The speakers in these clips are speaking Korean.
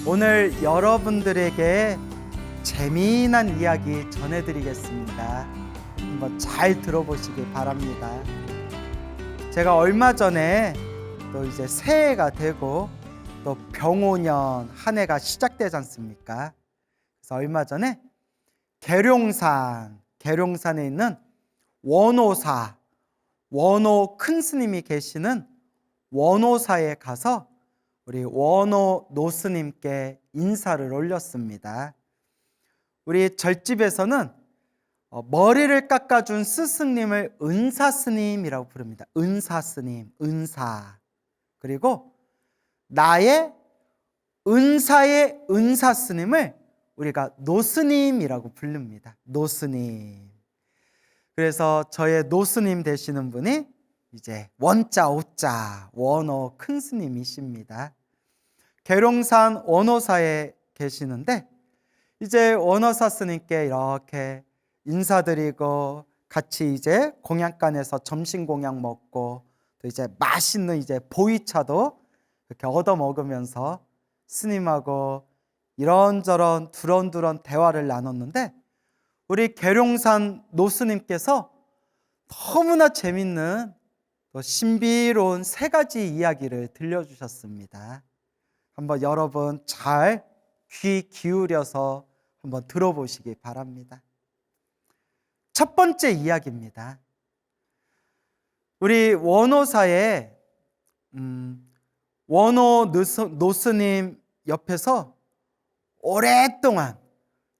오늘 여러분들에게 재미난 이야기 전해드리겠습니다. 한번 잘 들어보시기 바랍니다. 제가 얼마 전에 또 이제 새해가 되고 또 병오년 한 해가 시작되지 않습니까? 그래서 얼마 전에 계룡산에 있는 원오사, 원오 큰 스님이 계시는 원오사에 가서 우리 원오 노스님께 인사를 올렸습니다. 우리 절집에서는 머리를 깎아준 스승님을 은사스님이라고 부릅니다. 은사스님, 은사. 그리고 나의 은사의 은사스님을 우리가 노스님이라고 부릅니다. 노스님. 그래서 저의 노스님 되시는 분이 이제 원자 오자 원오 큰 스님이십니다. 계룡산 원오사에 계시는데 이제 원오사 스님께 이렇게 인사드리고 같이 이제 공양간에서 점심 공양 먹고 또 이제 맛있는 이제 보이차도 이렇게 얻어 먹으면서 스님하고 이런저런 두런두런 대화를 나눴는데 우리 계룡산 노스님께서 너무나 재밌는 또 신비로운 세 가지 이야기를 들려주셨습니다. 한번 여러분 잘 귀 기울여서 한번 들어보시기 바랍니다. 첫 번째 이야기입니다. 우리 원오사에 원오 노스님 옆에서 오랫동안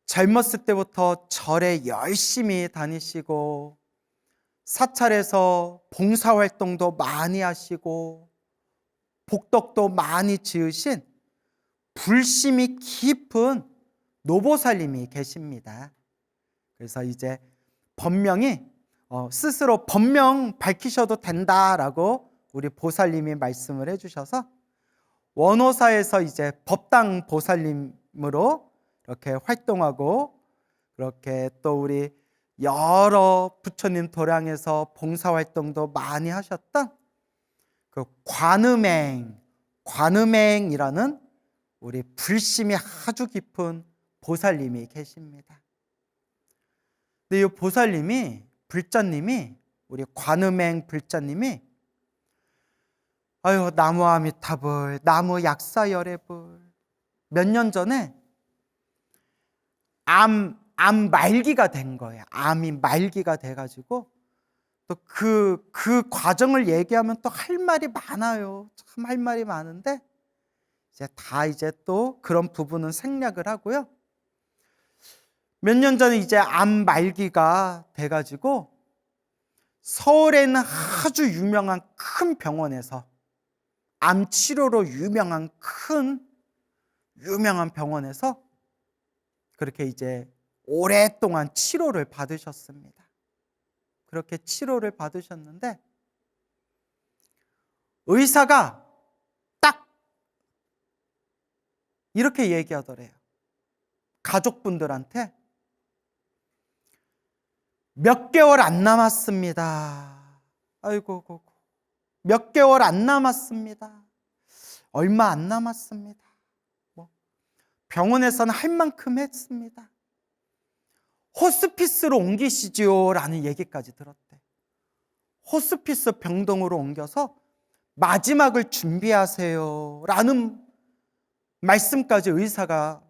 젊었을 때부터 절에 열심히 다니시고 사찰에서 봉사활동도 많이 하시고 복덕도 많이 지으신 불심이 깊은 노보살님이 계십니다. 그래서 이제 법명이 스스로 법명 밝히셔도 된다라고 우리 보살님이 말씀을 해주셔서 원오사에서 이제 법당 보살님으로 이렇게 활동하고 그렇게 또 우리 여러 부처님 도량에서 봉사활동도 많이 하셨던 그 관음행이라는 우리 불심이 아주 깊은 보살님이 계십니다. 근데 이 보살님이 불자님이 우리 관음행 불자님이 아유 나무 아미타불 나무 약사열애불 몇 년 전에 암 말기가 된 거예요. 암이 말기가 돼가지고 또 그 과정을 얘기하면 또 할 말이 많아요. 참 할 말이 많은데 이제 또 그런 부분은 생략을 하고요. 몇 년 전에 이제 암 말기가 돼가지고 서울에 있는 아주 유명한 큰 병원에서 암 치료로 유명한 병원에서 그렇게 이제 오랫동안 치료를 받으셨습니다. 그렇게 치료를 받으셨는데 의사가 딱 이렇게 얘기하더래요. 가족분들한테 몇 개월 안 남았습니다. 아이고 몇 개월 안 남았습니다. 얼마 안 남았습니다. 병원에서는 할 만큼 했습니다. 호스피스로 옮기시지요 라는 얘기까지 들었대. 호스피스 병동으로 옮겨서 마지막을 준비하세요 라는 말씀까지 의사가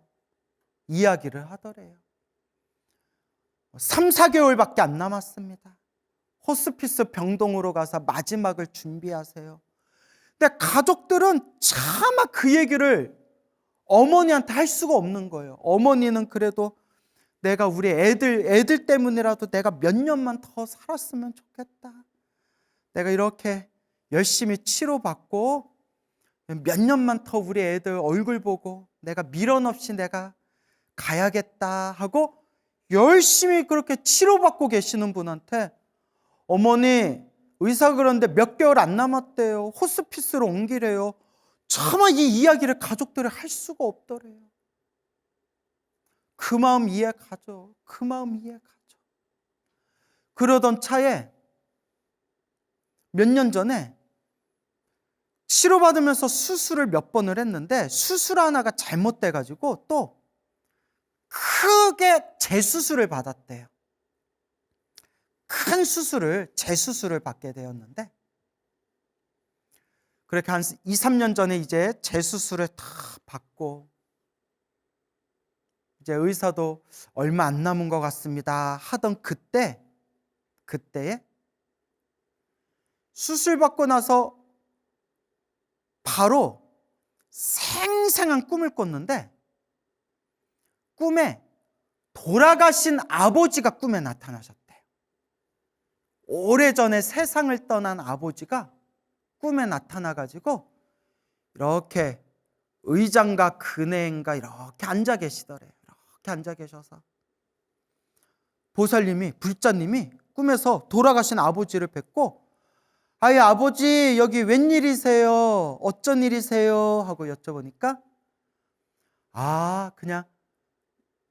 이야기를 하더래요. 3, 4개월밖에 안 남았습니다. 호스피스 병동으로 가서 마지막을 준비하세요. 근데 가족들은 차마 그 얘기를 어머니한테 할 수가 없는 거예요. 어머니는 그래도 내가 우리 애들 때문이라도 내가 몇 년만 더 살았으면 좋겠다. 내가 이렇게 열심히 치료받고 몇 년만 더 우리 애들 얼굴 보고 내가 미련 없이 내가 가야겠다 하고 열심히 그렇게 치료받고 계시는 분한테 어머니 의사 그런데 몇 개월 안 남았대요. 호스피스로 옮기래요. 차마 이 이야기를 가족들이 할 수가 없더래요. 그 마음 이해가죠. 그러던 차에 몇 년 전에 치료받으면서 수술을 몇 번을 했는데 수술 하나가 잘못돼가지고 또 크게 재수술을 받았대요. 큰 수술을, 재수술을 받게 되었는데, 그렇게 한 2, 3년 전에 이제 재수술을 다 받고, 이제 의사도 얼마 안 남은 것 같습니다 하던 그때에 수술 받고 나서 바로 생생한 꿈을 꿨는데, 꿈에 돌아가신 아버지가 꿈에 나타나셨대요. 오래전에 세상을 떠난 아버지가 꿈에 나타나가지고 이렇게 의장과 그네인가 이렇게 앉아 계시더래요. 이렇게 앉아 계셔서 보살님이, 불자님이 꿈에서 돌아가신 아버지를 뵙고, 아이 아버지 여기 웬일이세요? 어쩐 일이세요? 하고 여쭤보니까, 아 그냥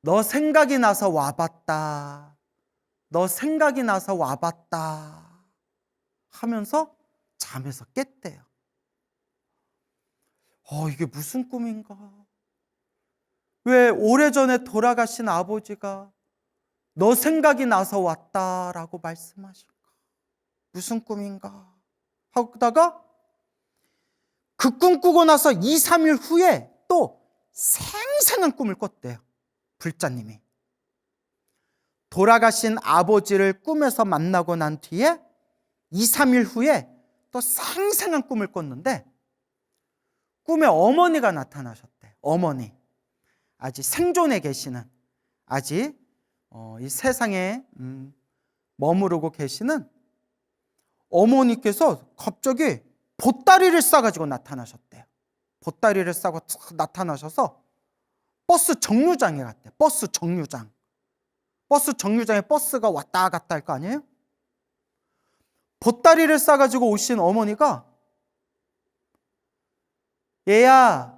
너 생각이 나서 와봤다. 너 생각이 나서 와봤다 하면서 잠에서 깼대요. 이게 무슨 꿈인가? 왜 오래전에 돌아가신 아버지가 너 생각이 나서 왔다라고 말씀하실까? 무슨 꿈인가? 하다가 그 꿈 꾸고 나서 2, 3일 후에 또 생생한 꿈을 꿨대요. 불자님이. 돌아가신 아버지를 꿈에서 만나고 난 뒤에 2, 3일 후에 또 생생한 꿈을 꿨는데, 꿈에 어머니가 나타나셨대. 어머니. 아직 생존해 계시는, 아직 이 세상에 머무르고 계시는 어머니께서 갑자기 보따리를 싸가지고 나타나셨대요. 보따리를 싸고 나타나셔서 버스 정류장에 갔대. 버스 정류장. 버스 정류장에 버스가 왔다 갔다 할 거 아니에요? 보따리를 싸가지고 오신 어머니가, 얘야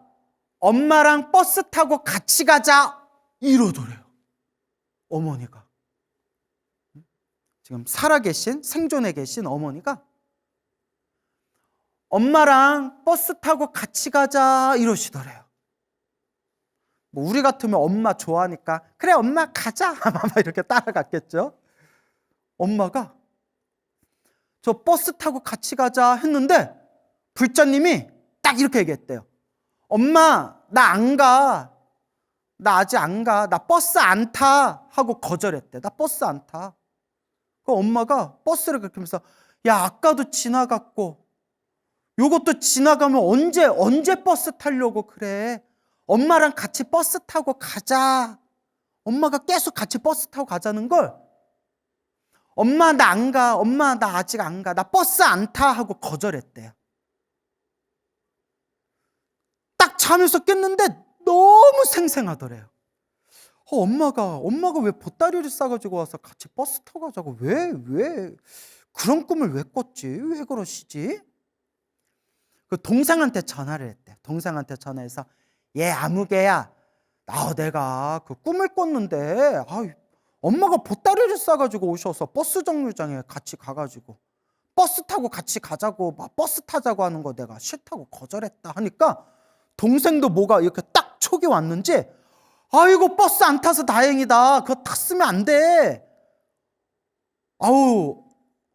엄마랑 버스 타고 같이 가자 이러더래요. 어머니가. 지금 살아계신, 생존해 계신 어머니가 엄마랑 버스 타고 같이 가자 이러시더래요. 뭐 우리 같으면 엄마 좋아하니까 그래 엄마 가자 아마 이렇게 따라갔겠죠. 엄마가 저 버스 타고 같이 가자 했는데 불자님이 딱 이렇게 얘기했대요. 엄마 나 안 가. 나 아직 안 가. 나 버스 안 타 하고 거절했대. 나 버스 안 타. 그 엄마가 버스를 그렇게 하면서, 야 아까도 지나갔고 요것도 지나가면 언제 버스 타려고 그래. 엄마랑 같이 버스 타고 가자. 엄마가 계속 같이 버스 타고 가자는 걸, 엄마 나 안 가. 엄마 나 아직 안 가. 나 버스 안 타 하고 거절했대요. 딱 잠에서 깼는데 너무 생생하더래요. 엄마가 왜 보따리를 싸가지고 와서 같이 버스 타고 가자고 왜 그런 꿈을 왜 꿨지? 왜 그러시지? 그 동생한테 전화를 했대. 동생한테 전화해서, 얘 아무개야, 내가 그 꿈을 꿨는데 엄마가 보따리를 싸가지고 오셔서 버스 정류장에 같이 가가지고 버스 타고 같이 가자고, 막 버스 타자고 하는 거 내가 싫다고 거절했다 하니까, 동생도 뭐가 이렇게 딱 촉이 왔는지, 아이고 버스 안 타서 다행이다. 그거 탔으면 안 돼. 아우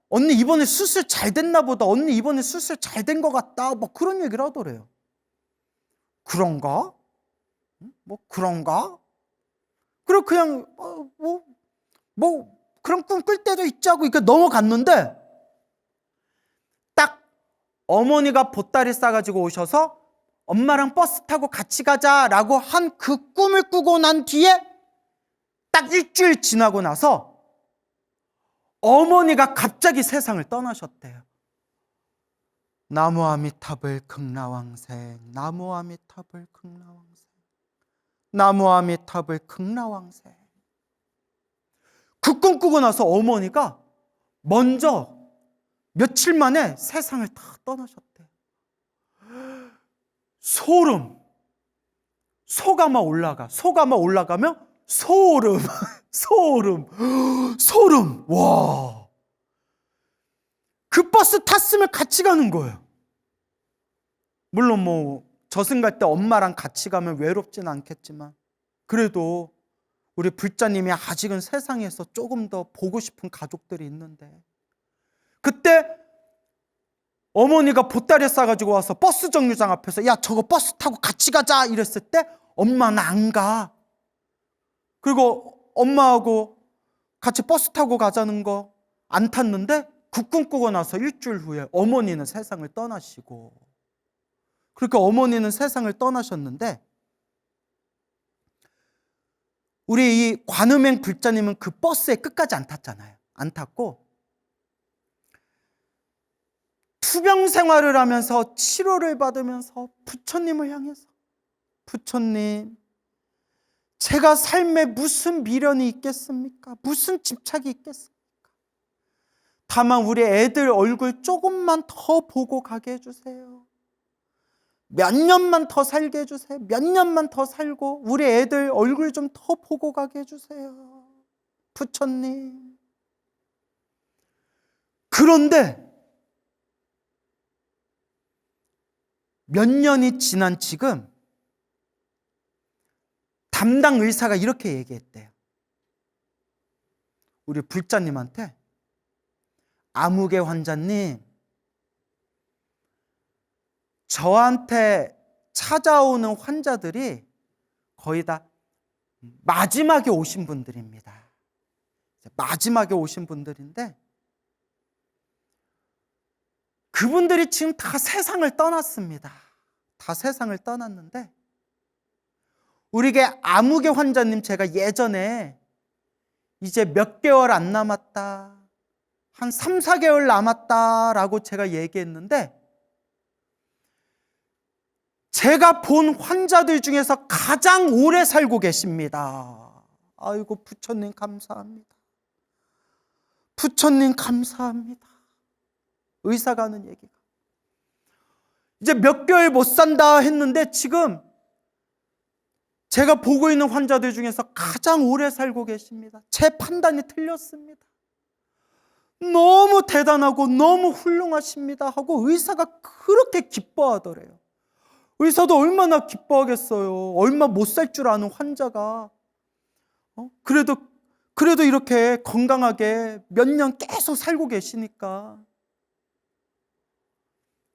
언니 이번에 수술 잘 됐나 보다. 언니 이번에 수술 잘 된 것 같다. 뭐 그런 얘기를 하더래요. 그런가? 뭐 그런가? 그리고 그냥 뭐 그런 꿈 꿀 때도 있자고 이렇게 넘어갔는데, 딱 어머니가 보따리 싸가지고 오셔서 엄마랑 버스 타고 같이 가자라고 한 그 꿈을 꾸고 난 뒤에 딱 일주일 지나고 나서 어머니가 갑자기 세상을 떠나셨대요. 나무아미타불 극라왕생, 나무아미타불 극라왕생, 나무아미타불 극라왕생. 그 꿈 꾸고 나서 어머니가 먼저 며칠 만에 세상을 다 떠나셨대요. 소름. 소가마 올라가면 소름. 소름. 와. 그 버스 탔으면 같이 가는 거예요. 물론 뭐 저승 갈 때 엄마랑 같이 가면 외롭진 않겠지만 그래도 우리 불자님이 아직은 세상에서 조금 더 보고 싶은 가족들이 있는데, 그때 어머니가 보따리 싸가지고 와서 버스 정류장 앞에서 야 저거 버스 타고 같이 가자 이랬을 때 엄마는 안 가. 그리고 엄마하고 같이 버스 타고 가자는 거 안 탔는데 국군 꾸고 나서 일주일 후에 어머니는 세상을 떠나시고, 그러니까 어머니는 세상을 떠나셨는데 우리 이 관음행 불자님은 그 버스에 끝까지 안 탔잖아요. 안 탔고 투병 생활을 하면서 치료를 받으면서 부처님을 향해서 부처님, 제가 삶에 무슨 미련이 있겠습니까? 무슨 집착이 있겠습니까? 다만 우리 애들 얼굴 조금만 더 보고 가게 해주세요. 몇 년만 더 살게 해주세요. 몇 년만 더 살고 우리 애들 얼굴 좀 더 보고 가게 해주세요. 부처님. 그런데 몇 년이 지난 지금 담당 의사가 이렇게 얘기했대요. 우리 불자님한테, 아무개 환자님, 저한테 찾아오는 환자들이 거의 다 마지막에 오신 분들입니다. 마지막에 오신 분들인데 그분들이 지금 다 세상을 떠났습니다. 다 세상을 떠났는데 우리게 아무개 환자님, 제가 예전에 이제 몇 개월 안 남았다, 한 3, 4개월 남았다라고 제가 얘기했는데 제가 본 환자들 중에서 가장 오래 살고 계십니다. 아이고 부처님 감사합니다. 부처님 감사합니다. 의사가 하는 얘기가 이제 몇 개월 못 산다 했는데 지금 제가 보고 있는 환자들 중에서 가장 오래 살고 계십니다. 제 판단이 틀렸습니다. 너무 대단하고 너무 훌륭하십니다 하고 의사가 그렇게 기뻐하더래요. 의사도 얼마나 기뻐하겠어요. 얼마 못 살 줄 아는 환자가 그래도 이렇게 건강하게 몇 년 계속 살고 계시니까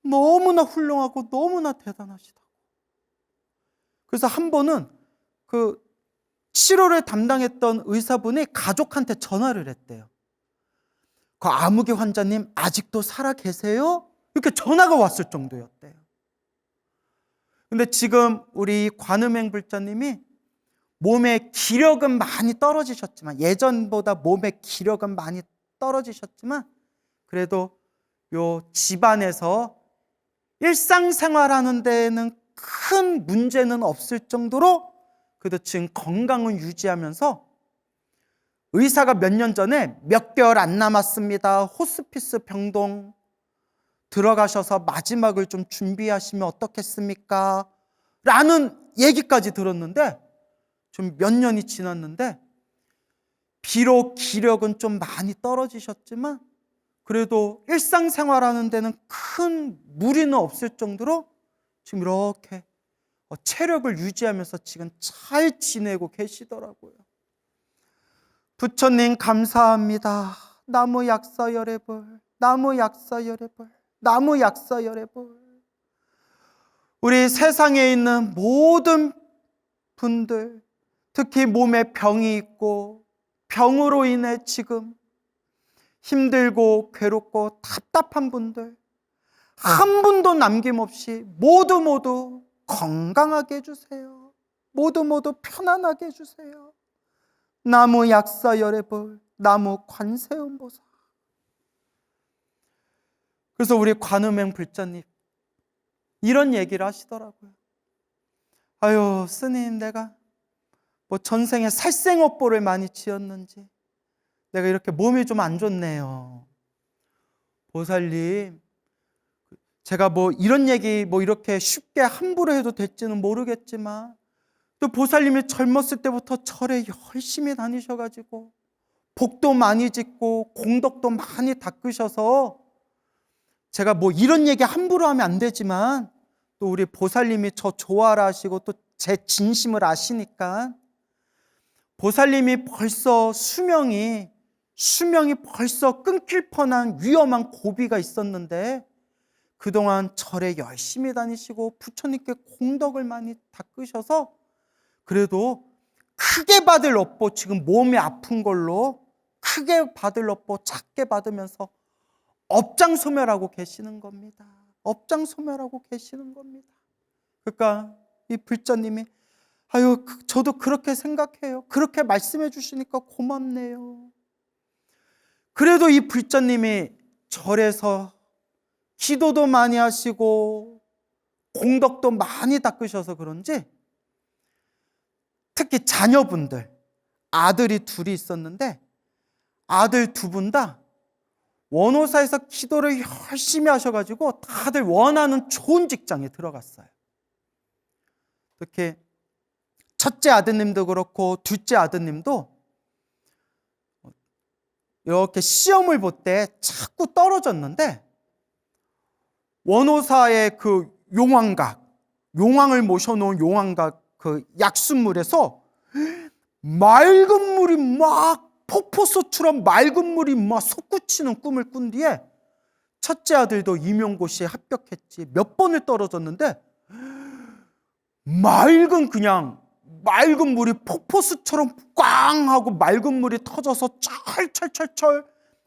너무나 훌륭하고 너무나 대단하시다고. 그래서 한 번은 그 치료를 담당했던 의사분이 가족한테 전화를 했대요. 그 아무개 환자님 아직도 살아 계세요? 이렇게 전화가 왔을 정도였대요. 근데 지금 우리 관음행 불자님이 몸의 기력은 많이 떨어지셨지만, 예전보다 몸의 기력은 많이 떨어지셨지만 그래도 요 집안에서 일상생활하는 데에는 큰 문제는 없을 정도로 그래도 지금 건강을 유지하면서 의사가 몇 년 전에 몇 개월 안 남았습니다, 호스피스 병동 들어가셔서 마지막을 좀 준비하시면 어떻겠습니까? 라는 얘기까지 들었는데 좀 몇 년이 지났는데 비록 기력은 좀 많이 떨어지셨지만 그래도 일상생활하는 데는 큰 무리는 없을 정도로 지금 이렇게 체력을 유지하면서 지금 잘 지내고 계시더라고요. 부처님 감사합니다. 나무 약사 열애불, 나무 약사 열애불, 나무 약사 열애불. 우리 세상에 있는 모든 분들, 특히 몸에 병이 있고 병으로 인해 지금 힘들고 괴롭고 답답한 분들 한 분도 남김없이 모두 건강하게 해주세요. 모두 편안하게 해주세요. 나무 약사 열애불, 나무 관세음보살. 그래서 우리 관음행 불자님 이런 얘기를 하시더라고요. 아유 스님, 내가 뭐 전생에 살생업보를 많이 지었는지 내가 이렇게 몸이 좀 안 좋네요. 보살님, 제가 뭐 이런 얘기 뭐 이렇게 쉽게 함부로 해도 될지는 모르겠지만 또 보살님이 젊었을 때부터 절에 열심히 다니셔가지고 복도 많이 짓고 공덕도 많이 닦으셔서 제가 뭐 이런 얘기 함부로 하면 안 되지만 또 또 우리 보살님이 저 좋아라 하시고 또 제 진심을 아시니까 보살님이 벌써 수명이 벌써 끊길 뻔한 위험한 고비가 있었는데 그동안 절에 열심히 다니시고 부처님께 공덕을 많이 닦으셔서 그래도 크게 받을 업보, 지금 몸이 아픈 걸로 크게 받을 업보 작게 받으면서 업장소멸하고 계시는 겁니다. 업장소멸하고 계시는 겁니다. 그러니까 이 불자님이 아유, 저도 그렇게 생각해요. 그렇게 말씀해 주시니까 고맙네요. 그래도 이 불자님이 절에서 기도도 많이 하시고 공덕도 많이 닦으셔서 그런지 특히 자녀분들, 아들이 둘이 있었는데 아들 두 분 다 원호사에서 기도를 열심히 하셔가지고 다들 원하는 좋은 직장에 들어갔어요. 특히 첫째 아드님도 그렇고 둘째 아드님도 이렇게 시험을 볼 때 자꾸 떨어졌는데 원호사의 그 용왕을 모셔놓은 용왕각 그 약숫물에서 맑은 물이 막 폭포수처럼 맑은 물이 막 솟구치는 꿈을 꾼 뒤에 첫째 아들도 임용고시에 합격했지. 몇 번을 떨어졌는데 맑은 물이 폭포수처럼 꽝 하고 맑은 물이 터져서 철철철철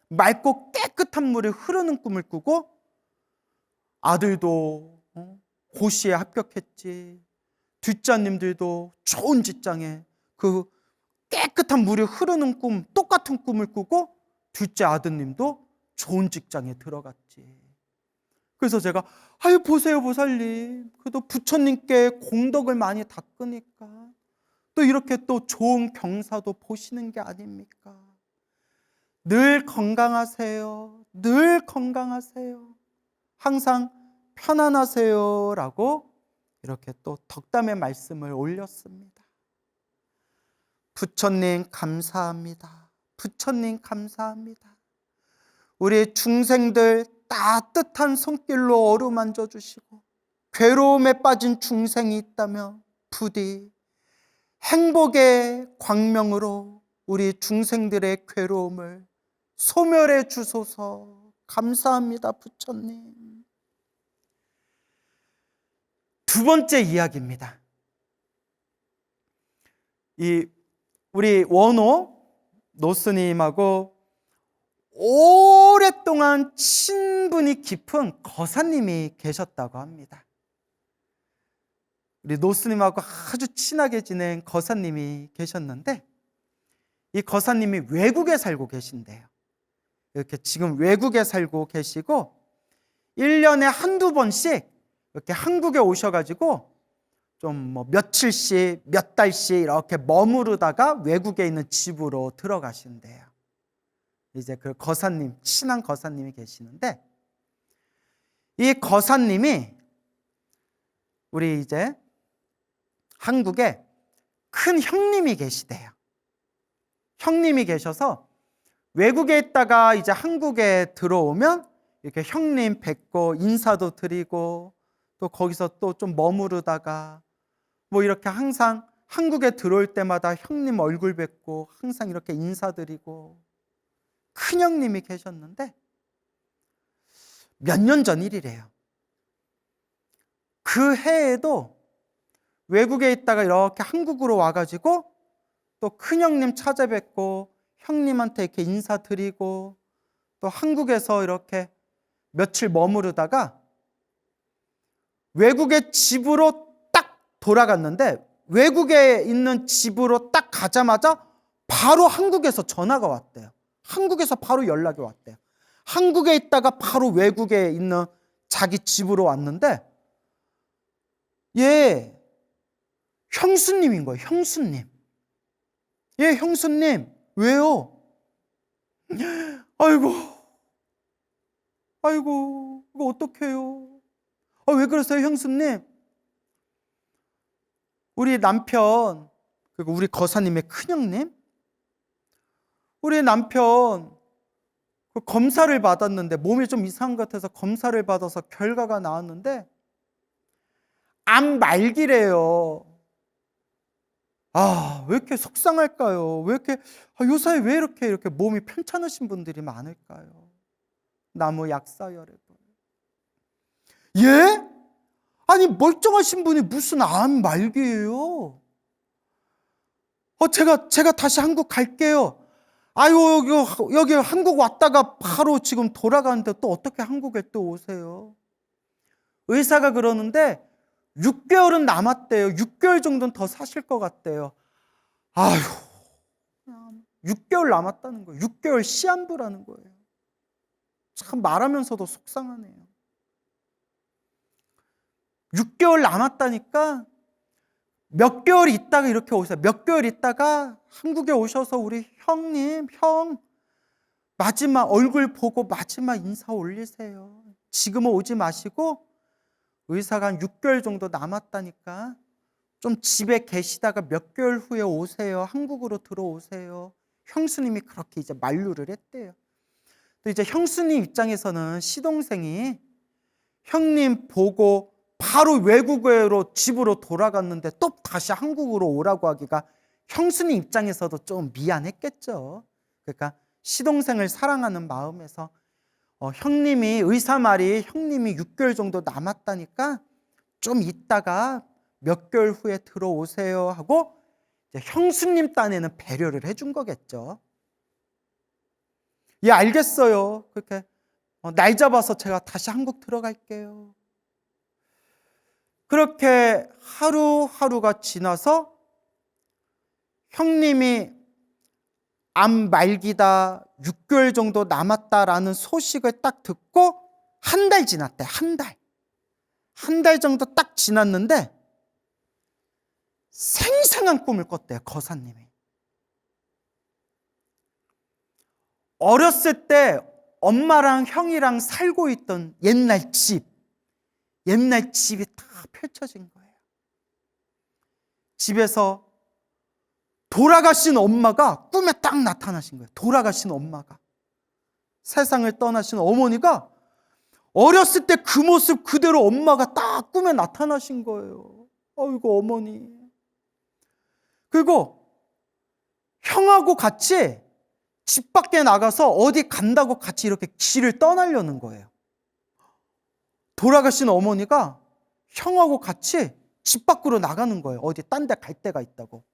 맑고 깨끗한 물이 흐르는 꿈을 꾸고 아들도 고시에 합격했지. 뒷자님들도 좋은 직장에 그 깨끗한 물이 흐르는 꿈, 똑같은 꿈을 꾸고 둘째 아드님도 좋은 직장에 들어갔지. 그래서 제가 아유 보세요 보살님, 그래도 부처님께 공덕을 많이 닦으니까 또 이렇게 또 좋은 경사도 보시는 게 아닙니까? 늘 건강하세요. 늘 건강하세요. 항상 편안하세요 라고 이렇게 또 덕담의 말씀을 올렸습니다. 부처님 감사합니다. 부처님 감사합니다. 우리 중생들 따뜻한 손길로 어루만져 주시고 괴로움에 빠진 중생이 있다면 부디 행복의 광명으로 우리 중생들의 괴로움을 소멸해 주소서. 감사합니다 부처님. 두 번째 이야기입니다. 우리 원호 노스님하고 오랫동안 친분이 깊은 거사님이 계셨다고 합니다. 우리 노스님하고 아주 친하게 지낸 거사님이 계셨는데 이 거사님이 외국에 살고 계신대요. 이렇게 지금 외국에 살고 계시고 1년에 한두 번씩 이렇게 한국에 오셔가지고 좀 뭐 며칠씩 몇 달씩 이렇게 머무르다가 외국에 있는 집으로 들어가신대요. 이제 그 거사님, 친한 거사님이 계시는데 이 거사님이 우리 이제 한국에 큰 형님이 계시대요. 형님이 계셔서 외국에 있다가 이제 한국에 들어오면 이렇게 형님 뵙고 인사도 드리고 또 거기서 또 좀 머무르다가 뭐 이렇게 항상 한국에 들어올 때마다 형님 얼굴 뵙고 항상 이렇게 인사드리고 큰 형님이 계셨는데 몇 년 전 일이래요. 그 해에도 외국에 있다가 이렇게 한국으로 와가지고 또 큰 형님 찾아뵙고 형님한테 이렇게 인사드리고 또 한국에서 이렇게 며칠 머무르다가 외국의 집으로 딱 돌아갔는데 외국에 있는 집으로 딱 가자마자 바로 한국에서 전화가 왔대요. 한국에서 바로 연락이 왔대요. 한국에 있다가 바로 외국에 있는 자기 집으로 왔는데 얘 형수님인 거예요. 형수님. 예, 형수님. 왜요? 아이고, 이거 어떡해요? 왜 그러세요, 형수님? 우리 남편, 그리고 우리 거사님의 큰형님, 우리 남편 그 검사를 받았는데 몸이 좀 이상한 것 같아서 검사를 받아서 결과가 나왔는데 암 말기래요. 왜 이렇게 속상할까요? 왜 이렇게, 요사이 왜 이렇게 몸이 편찮으신 분들이 많을까요? 나무 약사 여러분. 예? 아니, 멀쩡하신 분이 무슨 암 말기예요? 제가 다시 한국 갈게요. 아유, 여기 한국 왔다가 바로 지금 돌아가는데 또 어떻게 한국에 또 오세요? 의사가 그러는데 6개월은 남았대요. 6개월 정도는 더 사실 것 같대요. 아휴, 6개월 남았다는 거예요. 6개월 시한부라는 거예요. 참 말하면서도 속상하네요. 6개월 남았다니까 몇 개월 있다가 이렇게 오세요. 몇 개월 있다가 한국에 오셔서 우리 형 마지막 얼굴 보고 마지막 인사 올리세요. 지금은 오지 마시고 의사가 한 6개월 정도 남았다니까 좀 집에 계시다가 몇 개월 후에 오세요. 한국으로 들어오세요. 형수님이 그렇게 이제 만류를 했대요. 또 이제 형수님 입장에서는 시동생이 형님 보고 바로 외국으로 집으로 돌아갔는데 또 다시 한국으로 오라고 하기가 형수님 입장에서도 좀 미안했겠죠. 그러니까 시동생을 사랑하는 마음에서 형님이 의사 말이 형님이 6개월 정도 남았다니까 좀 있다가 몇 개월 후에 들어오세요 하고 이제 형수님 딴에는 배려를 해준 거겠죠. 예, 알겠어요. 그렇게 날 잡아서 제가 다시 한국 들어갈게요. 그렇게 하루하루가 지나서 형님이 암 말기다 6개월 정도 남았다라는 소식을 딱 듣고 한 달 지났대. 한 달 정도 딱 지났는데 생생한 꿈을 꿨대요. 거사님이. 어렸을 때 엄마랑 형이랑 살고 있던 옛날 집이 다 펼쳐진 거예요. 집에서 돌아가신 엄마가 꿈에 딱 나타나신 거예요. 돌아가신 엄마가. 세상을 떠나신 어머니가 어렸을 때 그 모습 그대로 엄마가 딱 꿈에 나타나신 거예요. 아이고 어머니. 그리고 형하고 같이 집 밖에 나가서 어디 간다고 같이 이렇게 길을 떠나려는 거예요. 돌아가신 어머니가 형하고 같이 집 밖으로 나가는 거예요. 어디 딴 데 갈 데가 있다고.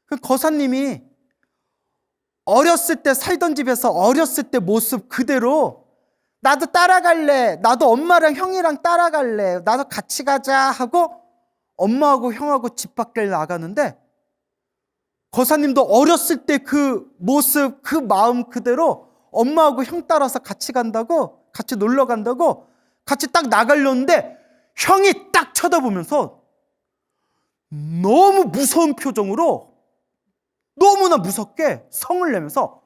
그 거사님이 어렸을 때 살던 집에서 어렸을 때 모습 그대로 나도 따라갈래. 나도 엄마랑 형이랑 따라갈래. 나도 같이 가자 하고 엄마하고 형하고 집 밖에 나가는데 거사님도 어렸을 때 그 모습, 그 마음 그대로 엄마하고 형 따라서 같이 간다고, 같이 놀러 간다고 같이 딱 나가려는데 형이 딱 쳐다보면서 너무 무서운 표정으로 너무나 무섭게 성을 내면서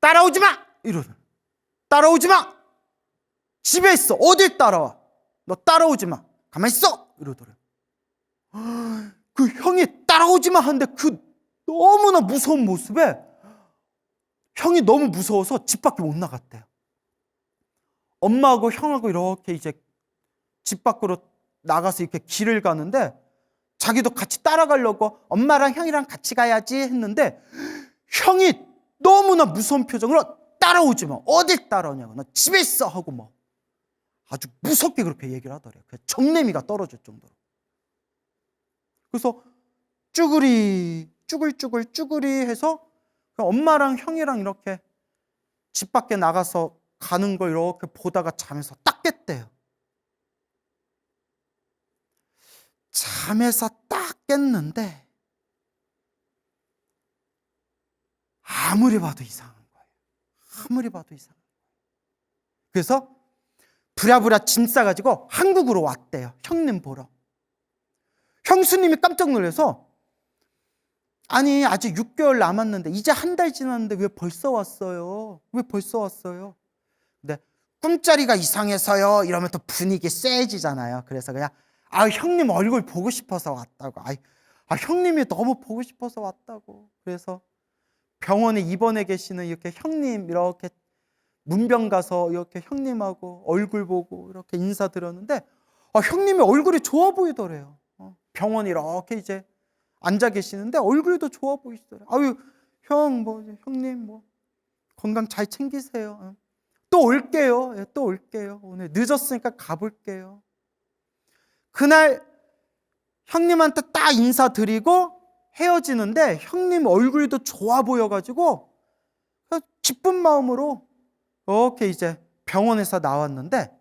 따라오지 마! 이러는. 따라오지 마! 집에 있어. 어딜 따라와? 너 따라오지 마. 가만히 있어! 이러더래요. 그 형이 따라오지 마 하는데 그 너무나 무서운 모습에 형이 너무 무서워서 집 밖에 못 나갔대요. 엄마하고 형하고 이렇게 이제 집 밖으로 나가서 이렇게 길을 가는데 자기도 같이 따라가려고 엄마랑 형이랑 같이 가야지 했는데 형이 너무나 무서운 표정으로 따라오지 마. 어딜 따라오냐고. 너 집에 있어 하고 뭐 아주 무섭게 그렇게 얘기를 하더래요. 정내미가 떨어질 정도로. 그래서 쭈구리 해서 엄마랑 형이랑 이렇게 집 밖에 나가서 가는 걸 이렇게 보다가 잠에서 딱 깼대요. 잠에서 딱 깼는데 아무리 봐도 이상한 거예요. 아무리 봐도 이상한 거예요. 그래서 부랴부랴 짐 싸가지고 한국으로 왔대요. 형님 보러. 형수님이 깜짝 놀라서 아니 아직 6개월 남았는데 이제 한 달 지났는데 왜 벌써 왔어요? 왜 벌써 왔어요? 근데 꿈자리가 이상해서요 이러면 또 분위기 세지잖아요. 그래서 그냥 형님 얼굴 보고 싶어서 왔다고. 형님이 너무 보고 싶어서 왔다고. 그래서 병원에 입원해 계시는 이렇게 형님 이렇게 문병 가서 이렇게 형님하고 얼굴 보고 이렇게 인사드렸는데 형님이 얼굴이 좋아 보이더래요. 병원에 이렇게 이제 앉아 계시는데 얼굴도 좋아 보이시더래요. 아유, 형님 건강 잘 챙기세요. 또 올게요. 예, 또 올게요. 오늘 늦었으니까 가볼게요. 그날 형님한테 딱 인사드리고 헤어지는데 형님 얼굴도 좋아 보여가지고 기쁜 마음으로 이렇게 이제 병원에서 나왔는데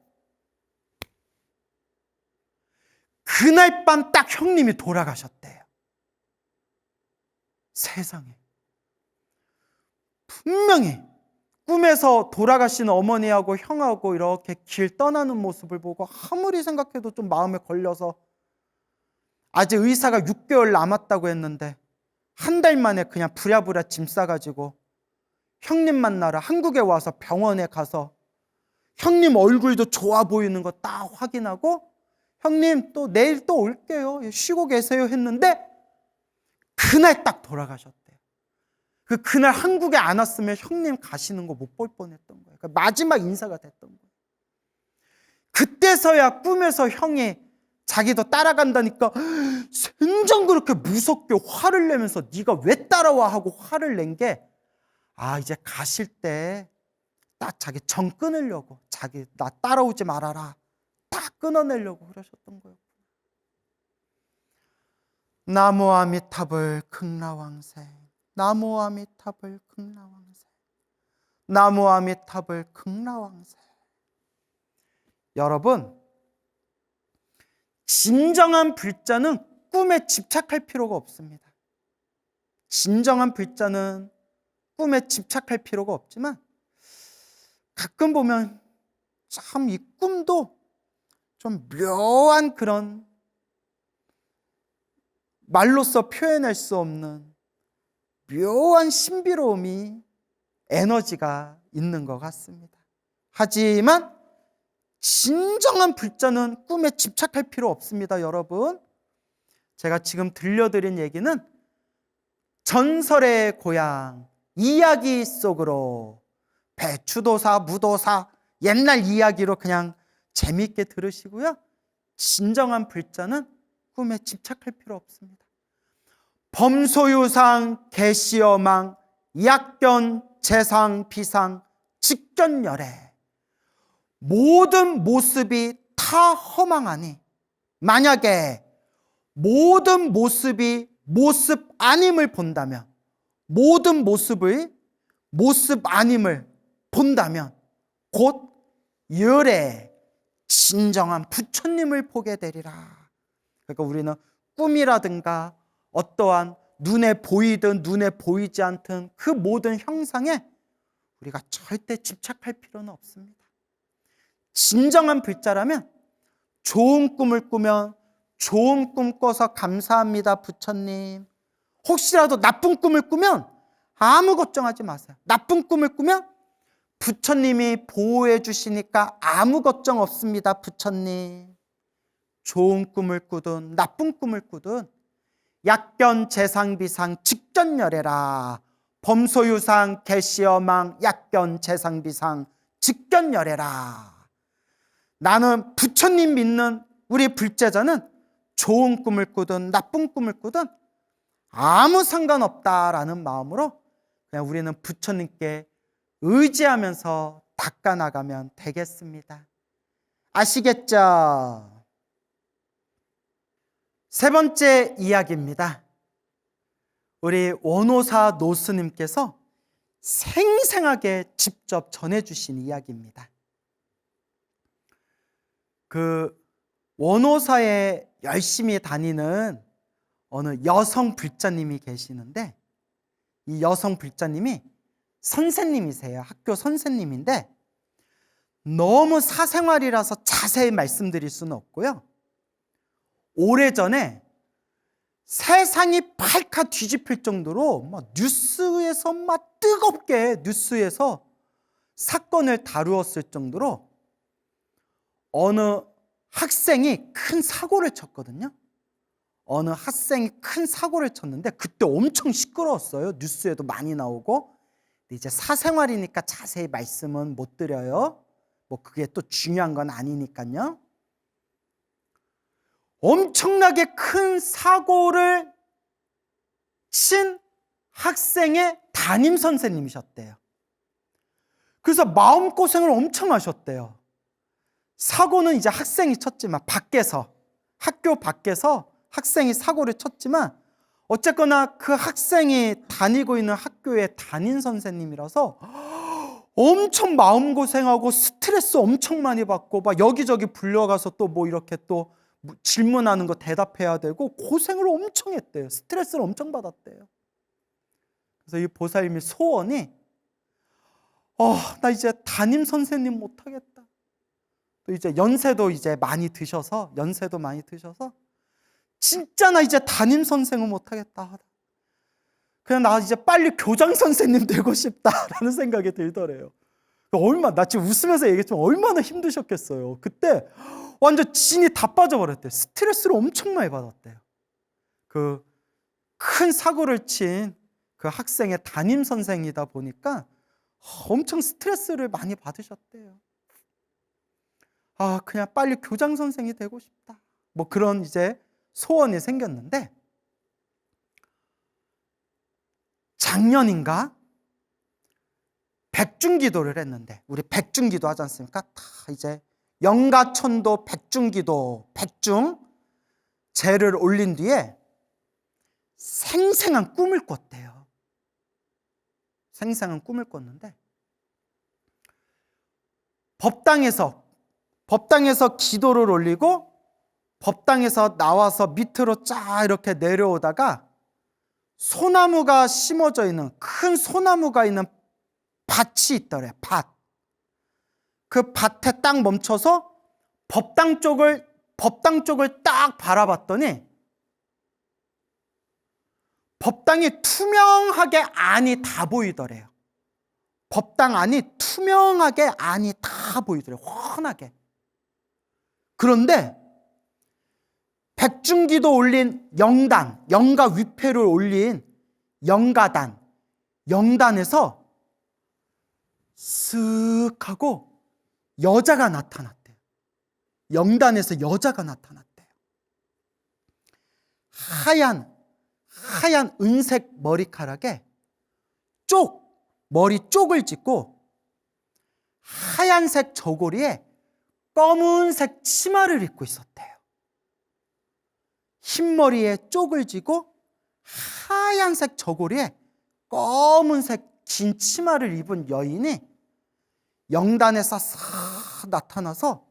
그날 밤 딱 형님이 돌아가셨대요. 세상에. 분명히 꿈에서 돌아가신 어머니하고 형하고 이렇게 길 떠나는 모습을 보고 아무리 생각해도 좀 마음에 걸려서 아직 의사가 6개월 남았다고 했는데 한 달 만에 그냥 부랴부랴 짐 싸가지고 형님 만나러 한국에 와서 병원에 가서 형님 얼굴도 좋아 보이는 거 딱 확인하고 형님 또 내일 또 올게요. 쉬고 계세요 했는데 그날 딱 돌아가셨대요. 그날 한국에 안 왔으면 형님 가시는 거 못 볼 뻔했던 거예요. 그러니까 마지막 인사가 됐던 거예요. 그때서야 꿈에서 형이 자기도 따라간다니까 생전 그렇게 무섭게 화를 내면서 네가 왜 따라와 하고 화를 낸 게 이제 가실 때 딱 자기 정 끊으려고 자기 나 따라오지 말아라 딱 끊어내려고 그러셨던 거예요. 나무 아미탑을 극라왕생 나무 아미탑을 극라왕생 나무 아미탑을 극라왕생. 여러분, 진정한 불자는 꿈에 집착할 필요가 없습니다. 진정한 불자는 꿈에 집착할 필요가 없지만 가끔 보면 참 이 꿈도 좀 묘한 그런 말로써 표현할 수 없는 묘한 신비로움이 에너지가 있는 것 같습니다. 하지만 진정한 불자는 꿈에 집착할 필요 없습니다, 여러분. 제가 지금 들려드린 얘기는 전설의 고향, 이야기 속으로 배추도사, 무도사, 옛날 이야기로 그냥 재미있게 들으시고요. 진정한 불자는 꿈에 집착할 필요 없습니다. 범소유상, 개시여망, 약견, 재상, 비상, 직견열애 모든 모습이 다 허망하니 만약에 모든 모습이 모습 아님을 본다면 모든 모습의 모습 아님을 본다면 곧 열애 진정한 부처님을 보게 되리라. 그러니까 우리는 꿈이라든가 어떠한 눈에 보이든 눈에 보이지 않든 그 모든 형상에 우리가 절대 집착할 필요는 없습니다. 진정한 불자라면 좋은 꿈을 꾸면 좋은 꿈 꿔서 감사합니다 부처님. 혹시라도 나쁜 꿈을 꾸면 아무 걱정하지 마세요. 나쁜 꿈을 꾸면 부처님이 보호해 주시니까 아무 걱정 없습니다 부처님. 좋은 꿈을 꾸든 나쁜 꿈을 꾸든 약견 재상비상 직견열애라. 범소유상 개시여망 약견 재상비상 직견열애라. 나는 부처님 믿는 우리 불제자는 좋은 꿈을 꾸든 나쁜 꿈을 꾸든 아무 상관없다라는 마음으로 그냥 우리는 부처님께 의지하면서 닦아나가면 되겠습니다. 아시겠죠? 세 번째 이야기입니다. 우리 원호사 노스님께서 생생하게 직접 전해주신 이야기입니다. 그 원호사에 열심히 다니는 어느 여성 불자님이 계시는데 이 여성 불자님이 선생님이세요. 학교 선생님인데 너무 사생활이라서 자세히 말씀드릴 수는 없고요. 오래전에 세상이 발칵 뒤집힐 정도로 막 뉴스에서 막 뜨겁게 뉴스에서 사건을 다루었을 정도로 어느 학생이 큰 사고를 쳤거든요. 어느 학생이 큰 사고를 쳤는데 그때 엄청 시끄러웠어요. 뉴스에도 많이 나오고. 근데 이제 사생활이니까 자세히 말씀은 못 드려요. 뭐 그게 또 중요한 건 아니니까요. 엄청나게 큰 사고를 친 학생의 담임 선생님이셨대요. 그래서 마음고생을 엄청 하셨대요. 사고는 이제 학생이 쳤지만 학교 밖에서 학생이 사고를 쳤지만 어쨌거나 그 학생이 다니고 있는 학교의 담임 선생님이라서 엄청 마음고생하고 스트레스 엄청 많이 받고 막 여기저기 불려가서 또 뭐 이렇게 또 질문하는 거 대답해야 되고 고생을 엄청 했대요. 스트레스를 엄청 받았대요. 그래서 이 보살님의 소원이 나 이제 담임 선생님 못하겠다. 또 이제 연세도 많이 드셔서 진짜 나 이제 담임 선생은 못하겠다. 그냥 나 이제 빨리 교장 선생님 되고 싶다라는 생각이 들더래요. 나 지금 웃으면서 얘기했지만 얼마나 힘드셨겠어요. 그때 완전 진이 다 빠져버렸대요. 스트레스를 엄청 많이 받았대요. 그 큰 사고를 친 그 학생의 담임 선생이다 보니까 엄청 스트레스를 많이 받으셨대요. 그냥 빨리 교장 선생이 되고 싶다. 뭐 그런 이제 소원이 생겼는데 작년인가 백중기도를 했는데 우리 백중기도 하지 않습니까? 다 이제 영가천도 백중기도 제를 올린 뒤에 생생한 꿈을 꿨대요. 생생한 꿈을 꿨는데 법당에서 기도를 올리고 법당에서 나와서 밑으로 쫙 이렇게 내려오다가 소나무가 심어져 있는 큰 소나무가 있는 밭이 있더래. 그 밭에 딱 멈춰서 법당 쪽을 딱 바라봤더니 법당이 투명하게 안이 다 보이더래요. 법당 안이 투명하게 안이 다 보이더래요. 환하게. 그런데 백중기도 올린 영가 위패를 올린 영단에서 쓱 하고 여자가 나타났대요. 영단에서 여자가 나타났대요. 하얀 은색 머리카락에 머리 쪽을 짚고 하얀색 저고리에 검은색 치마를 입고 있었대요. 흰머리에 쪽을 쥐고 하얀색 저고리에 검은색 긴 치마를 입은 여인이 영단에서 싹 나타나서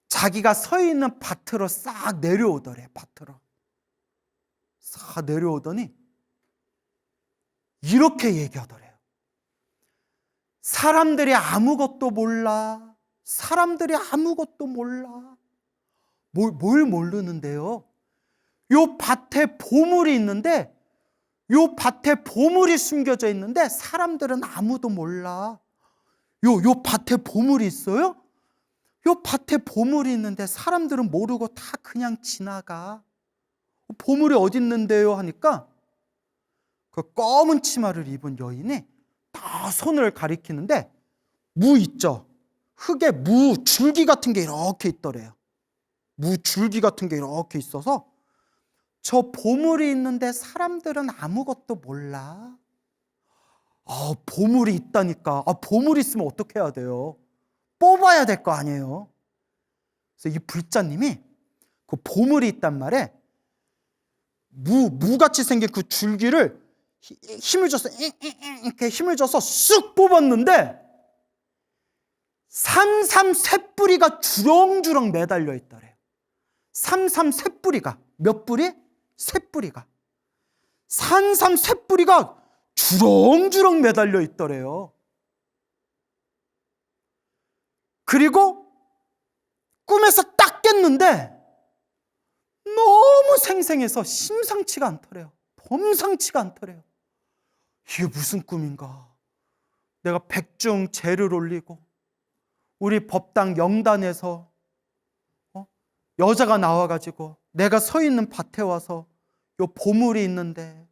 자기가 서 있는 밭으로 싹 내려오더래. 밭으로 싹 내려오더니 이렇게 얘기하더래요. 사람들이 아무것도 몰라. 뭘 모르는데요? 요 밭에 보물이 있는데 요 밭에 보물이 숨겨져 있는데 사람들은 아무도 몰라. 요 밭에 보물이 있어요? 요 밭에 보물이 있는데 사람들은 모르고 다 그냥 지나가. 보물이 어디 있는데요? 하니까 그 검은 치마를 입은 여인이 다 손을 가리키는데 무 있죠? 흙에 무 줄기 같은 게 이렇게 있더래요. 무 줄기 같은 게 이렇게 있어서 저 보물이 있는데 사람들은 아무것도 몰라. 보물이 있다니까. 보물이 있으면 어떻게 해야 돼요? 뽑아야 될 거 아니에요. 그래서 이 불자님이 그 보물이 있단 말에 무같이 생긴 그 줄기를 힘을 줘서 이렇게 힘을 줘서 쑥 뽑았는데 삼삼새뿌리가 주렁주렁 매달려 있더래요. 삼삼새뿌리가 몇 뿌리? 새뿌리가 산삼새뿌리가 주렁주렁 매달려 있더래요. 그리고 꿈에서 딱 깼는데 너무 생생해서 심상치가 않더래요. 범상치가 않더래요. 이게 무슨 꿈인가? 내가 백중 제를 올리고 우리 법당 영단에서 여자가 나와가지고 내가 서 있는 밭에 와서 요 보물이 있는데,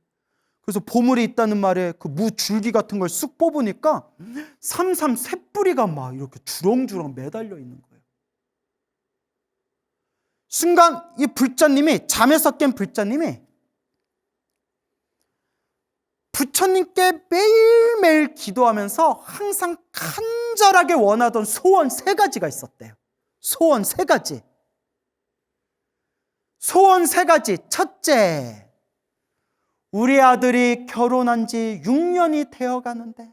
그래서 보물이 있다는 말에 그 무 줄기 같은 걸 쑥 뽑으니까 삼삼새뿌리가 막 이렇게 주렁주렁 매달려 있는 거예요. 순간 이 불자님이, 잠에서 깬 불자님이 부처님께 매일매일 기도하면서 항상 간절하게 원하던 소원 3가지가 있었대요. 소원 3가지. 소원 3가지. 첫째, 우리 아들이 결혼한 지 6년이 되어 가는데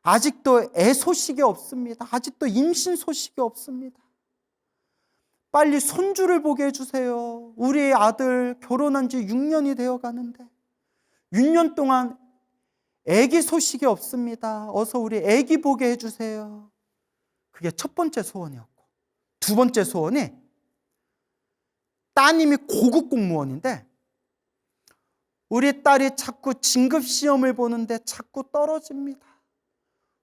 아직도 애 소식이 없습니다. 아직도 임신 소식이 없습니다. 빨리 손주를 보게 해주세요. 우리 아들 결혼한 지 6년이 되어 가는데 6년 동안 아기 소식이 없습니다. 어서 우리 아기 보게 해주세요. 그게 첫 번째 소원이었고, 두 번째 소원이 따님이 고급 공무원인데 우리 딸이 자꾸 진급시험을 보는데 자꾸 떨어집니다.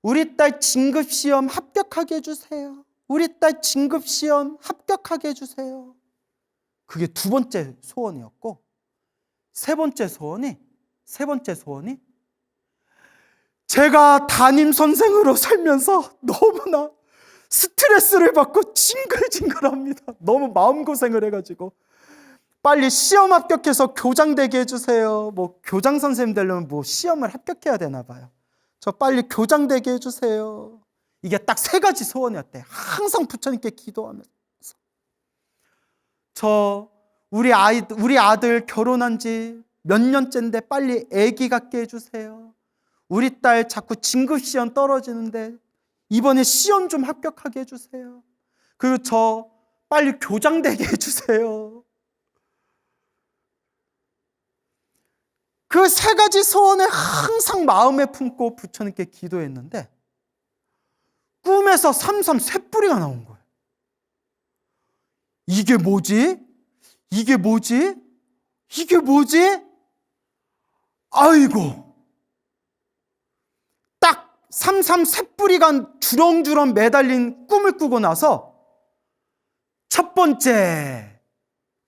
우리 딸 진급시험 합격하게 해주세요. 우리 딸 진급시험 합격하게 해주세요. 그게 두 번째 소원이었고, 세 번째 소원이 제가 담임 선생으로 살면서 너무나 스트레스를 받고 징글징글합니다. 너무 마음고생을 해가지고 빨리 시험 합격해서 교장 되게 해주세요. 뭐 교장 선생님 되려면 뭐 시험을 합격해야 되나 봐요. 저 빨리 교장 되게 해주세요. 이게 딱 3가지 소원이었대. 항상 부처님께 기도하면서 우리 아들 결혼한 지 몇 년째인데 빨리 아기 갖게 해주세요. 우리 딸 자꾸 진급시험 떨어지는데 이번에 시험 좀 합격하게 해주세요. 그리고 저 빨리 교장 되게 해주세요. 그 3가지 소원을 항상 마음에 품고 부처님께 기도했는데 꿈에서 삼삼 쇳뿌리가 나온 거예요. 이게 뭐지? 이게 뭐지? 이게 뭐지? 아이고, 딱 삼삼 쇳뿌리가 주렁주렁 매달린 꿈을 꾸고 나서 첫 번째,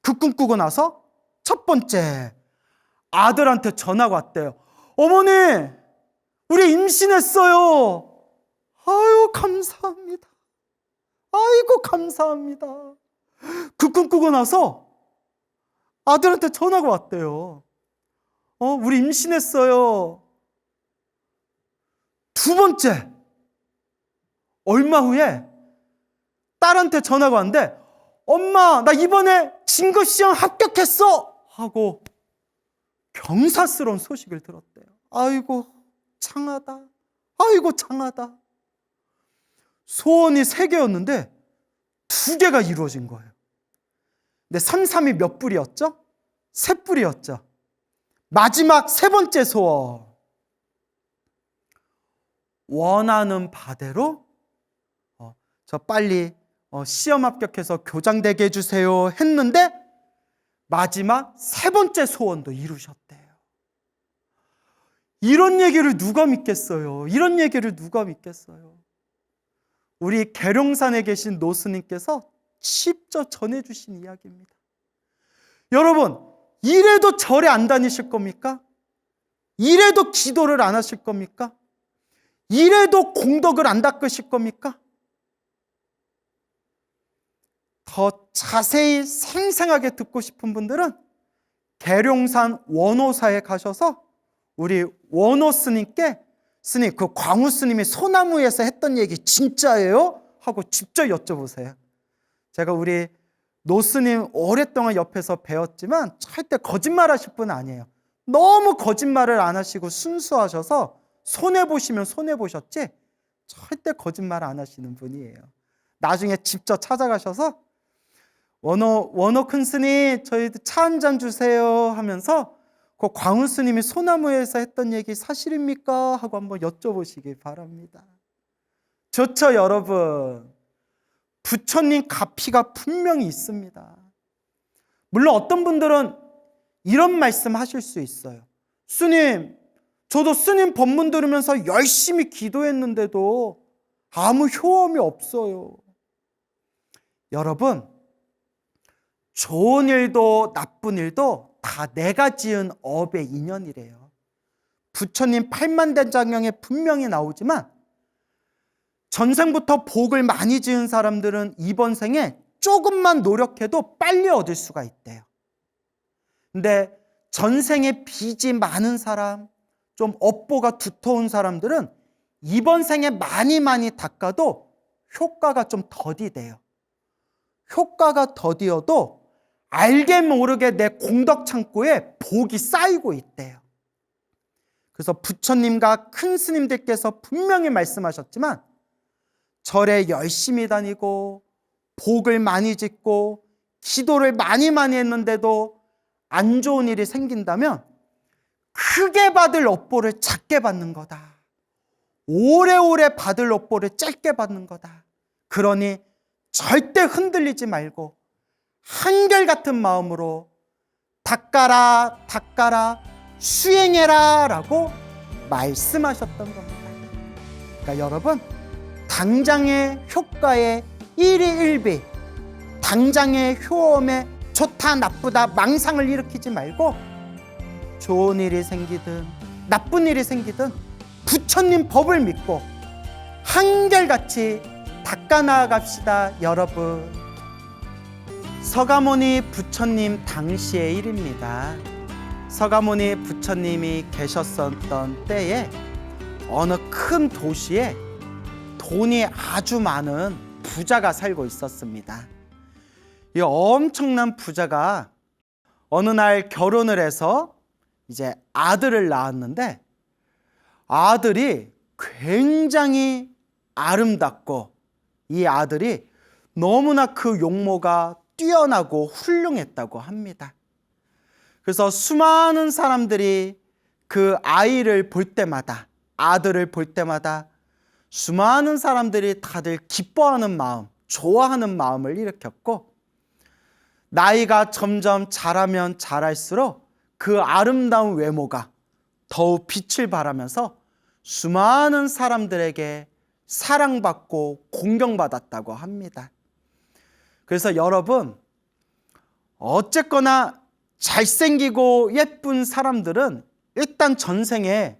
그 꿈 꾸고 나서 첫 번째 아들한테 전화가 왔대요. 어머니, 우리 임신했어요. 아유, 감사합니다. 아이고, 감사합니다. 그 꿈 꾸고 나서 아들한테 전화가 왔대요. 우리 임신했어요. 두 번째, 얼마 후에 딸한테 전화가 왔는데 엄마, 나 이번에 진급시험 합격했어! 하고 경사스러운 소식을 들었대요. 아이고, 창하다. 아이고, 창하다. 소원이 3개였는데 2개가 이루어진 거예요. 근데 삼삼이 몇 뿌리였죠? 3뿌리였죠. 마지막 3번째 소원. 원하는 바대로 저 빨리 시험 합격해서 교장 되게 해주세요 했는데 마지막 3번째 소원도 이루셨대요. 이런 얘기를 누가 믿겠어요? 이런 얘기를 누가 믿겠어요? 우리 계룡산에 계신 노스님께서 직접 전해주신 이야기입니다. 여러분, 이래도 절에 안 다니실 겁니까? 이래도 기도를 안 하실 겁니까? 이래도 공덕을 안 닦으실 겁니까? 더 자세히 생생하게 듣고 싶은 분들은 계룡산 원호사에 가셔서 우리 원호 스님께 스님, 그 광우 스님이 소나무에서 했던 얘기 진짜예요? 하고 직접 여쭤보세요. 제가 우리 노스님 오랫동안 옆에서 배웠지만 절대 거짓말 하실 분 아니에요. 너무 거짓말을 안 하시고 순수하셔서 손해보시면 손해보셨지 절대 거짓말 안 하시는 분이에요. 나중에 직접 찾아가셔서 원호 큰 스님, 저희도 차 한 잔 주세요 하면서 그 광우 스님이 소나무에서 했던 얘기 사실입니까? 하고 한번 여쭤보시기 바랍니다. 좋죠, 여러분. 부처님 가피가 분명히 있습니다. 물론 어떤 분들은 이런 말씀 하실 수 있어요. 스님, 저도 스님 법문 들으면서 열심히 기도했는데도 아무 효험이 없어요. 여러분, 좋은 일도 나쁜 일도 다 내가 지은 업의 인연이래요. 부처님 팔만대장경에 분명히 나오지만 전생부터 복을 많이 지은 사람들은 이번 생에 조금만 노력해도 빨리 얻을 수가 있대요. 근데 전생에 빚이 많은 사람, 좀 업보가 두터운 사람들은 이번 생에 많이 닦아도 효과가 좀 더디돼요. 효과가 더디어도 알게 모르게 내 공덕 창고에 복이 쌓이고 있대요. 그래서 부처님과 큰 스님들께서 분명히 말씀하셨지만 절에 열심히 다니고 복을 많이 짓고 기도를 많이 했는데도 안 좋은 일이 생긴다면 크게 받을 업보를 작게 받는 거다. 오래오래 받을 업보를 짧게 받는 거다. 그러니 절대 흔들리지 말고 한결같은 마음으로 닦아라 수행해라 라고 말씀하셨던 겁니다. 그러니까 여러분, 당장의 효과에 일희일비, 당장의 효험에 좋다 나쁘다 망상을 일으키지 말고 좋은 일이 생기든 나쁜 일이 생기든 부처님 법을 믿고 한결같이 닦아 나아갑시다. 여러분, 서가모니 부처님 당시의 일입니다. 서가모니 부처님이 계셨었던 때에 어느 큰 도시에 돈이 아주 많은 부자가 살고 있었습니다. 이 엄청난 부자가 어느 날 결혼을 해서 이제 아들을 낳았는데 아들이 굉장히 아름답고 이 아들이 너무나 그 용모가 뛰어나고 훌륭했다고 합니다. 그래서 수많은 사람들이 그 아이를 볼 때마다, 아들을 볼 때마다 수많은 사람들이 다들 기뻐하는 마음, 좋아하는 마음을 일으켰고 나이가 점점 자라면 자랄수록 그 아름다운 외모가 더욱 빛을 발하면서 수많은 사람들에게 사랑받고 공경받았다고 합니다. 그래서 여러분, 어쨌거나 잘생기고 예쁜 사람들은 일단 전생에